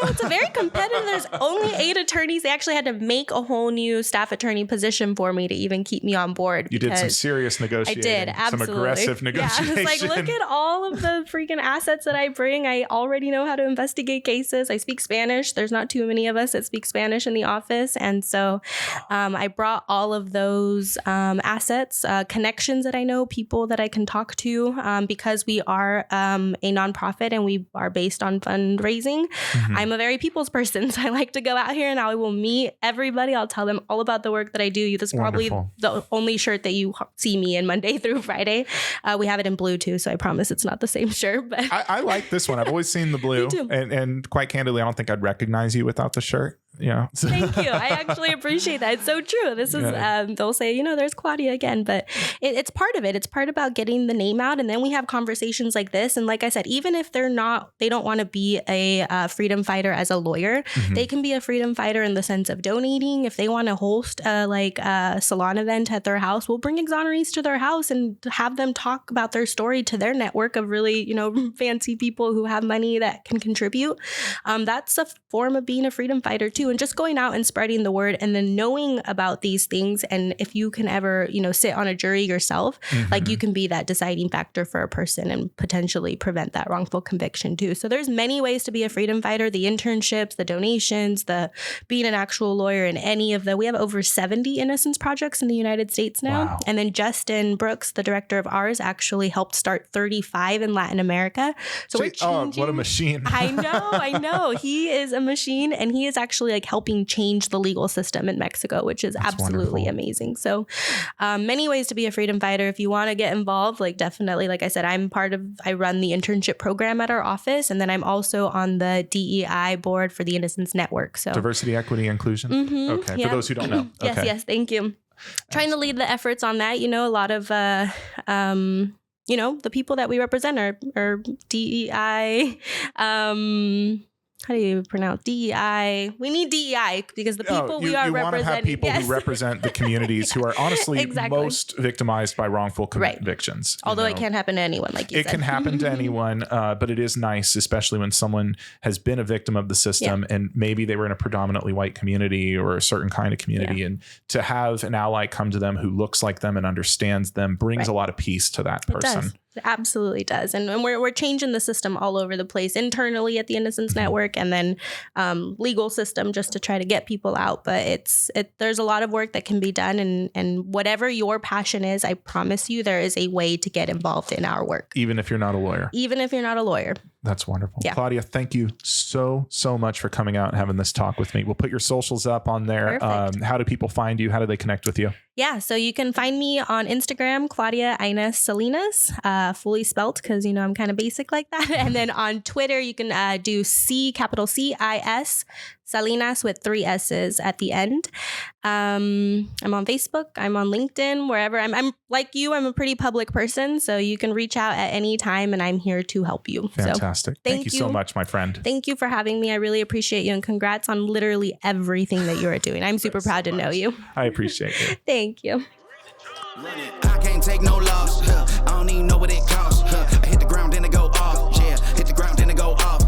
It's a very competitive. There's only 8 attorneys. They actually had to make a whole new staff attorney position for me to even keep me on board. You did some serious negotiating. I did, absolutely. Some aggressive negotiation. Yeah, I was like, look at all of the freaking assets that I bring. I already know how to investigate cases. I speak Spanish. There's not too many of us that speak Spanish in the office. And so I brought all of those assets, connections that I know, people that I can talk to because we are a nonprofit and we are based on fundraising. I'm a very people's person, so I like to go out here and I will meet everybody. I'll tell them all about the work that I do. This is probably the only shirt that you see me in Monday through Friday. We have it in blue too, so I promise it's not the same shirt. But I like this one. I've always seen the blue, and quite candidly, I don't think I'd recognize you without the shirt. Thank you. I actually appreciate that. It's so true. This is they'll say, there's Claudia again, but it's part of it. It's part about getting the name out, and then we have conversations like this. And like I said, even if they don't want to be a freedom fighter as a lawyer, they can be a freedom fighter in the sense of donating. If they want to host a salon event at their house, we'll bring exonerees to their house and have them talk about their story to their network of really fancy people who have money that can contribute. That's a form of being a freedom fighter too. And just going out and spreading the word and then knowing about these things. And if you can ever, sit on a jury yourself, you can be that deciding factor for a person and potentially prevent that wrongful conviction too. So there's many ways to be a freedom fighter, the internships, the donations, the being an actual lawyer in any of we have over 70 innocence projects in the United States now. Wow. And then Justin Brooks, the director of ours, actually helped start 35 in Latin America. So we're changing. Oh, what a machine. I know. He is a machine, and he is actually helping change the legal system in Mexico, which is absolutely amazing. So many ways to be a freedom fighter. If you want to get involved, definitely, like I said, I run the internship program at our office, and then I'm also on the DEI board for the Innocence Network. So diversity, equity, inclusion. Okay. For those who don't know. Okay. Yes. Thank you. Trying to lead the efforts on that. A lot of the people that we represent are DEI. How do you pronounce DEI? We need DEI because the people we are representing. You want to have people who represent the communities who are honestly most victimized by wrongful convictions. Although it can happen to anyone, like you said. It can happen to anyone, but it is nice, especially when someone has been a victim of the system and maybe they were in a predominantly white community or a certain kind of community. And to have an ally come to them who looks like them and understands them brings a lot of peace to that person. It absolutely does. And we're changing the system all over the place, internally at the Innocence Network, and then legal system just to try to get people out. But there's a lot of work that can be done. And whatever your passion is, I promise you there is a way to get involved in our work. Even if you're not a lawyer. That's wonderful. Yeah. Claudia, thank you so much for coming out and having this talk with me. We'll put your socials up on there. How do people find you? How do they connect with you? Yeah, so you can find me on Instagram, Claudia Salinas, fully spelt because, I'm kind of basic like that. And then on Twitter, you can do capital CIS, Salinas with 3 S's at the end. I'm on Facebook. I'm on LinkedIn, wherever. I'm like you. I'm a pretty public person, so you can reach out at any time, and I'm here to help you. Fantastic. So, thank you so much, my friend. Thank you for having me. I really appreciate you, and congrats on literally everything that you are doing. I'm super proud to know you. I appreciate you. Thank you. I can't take no loss. I don't even know what it costs. I hit the ground, then it go off. Yeah, hit the ground, then it go off.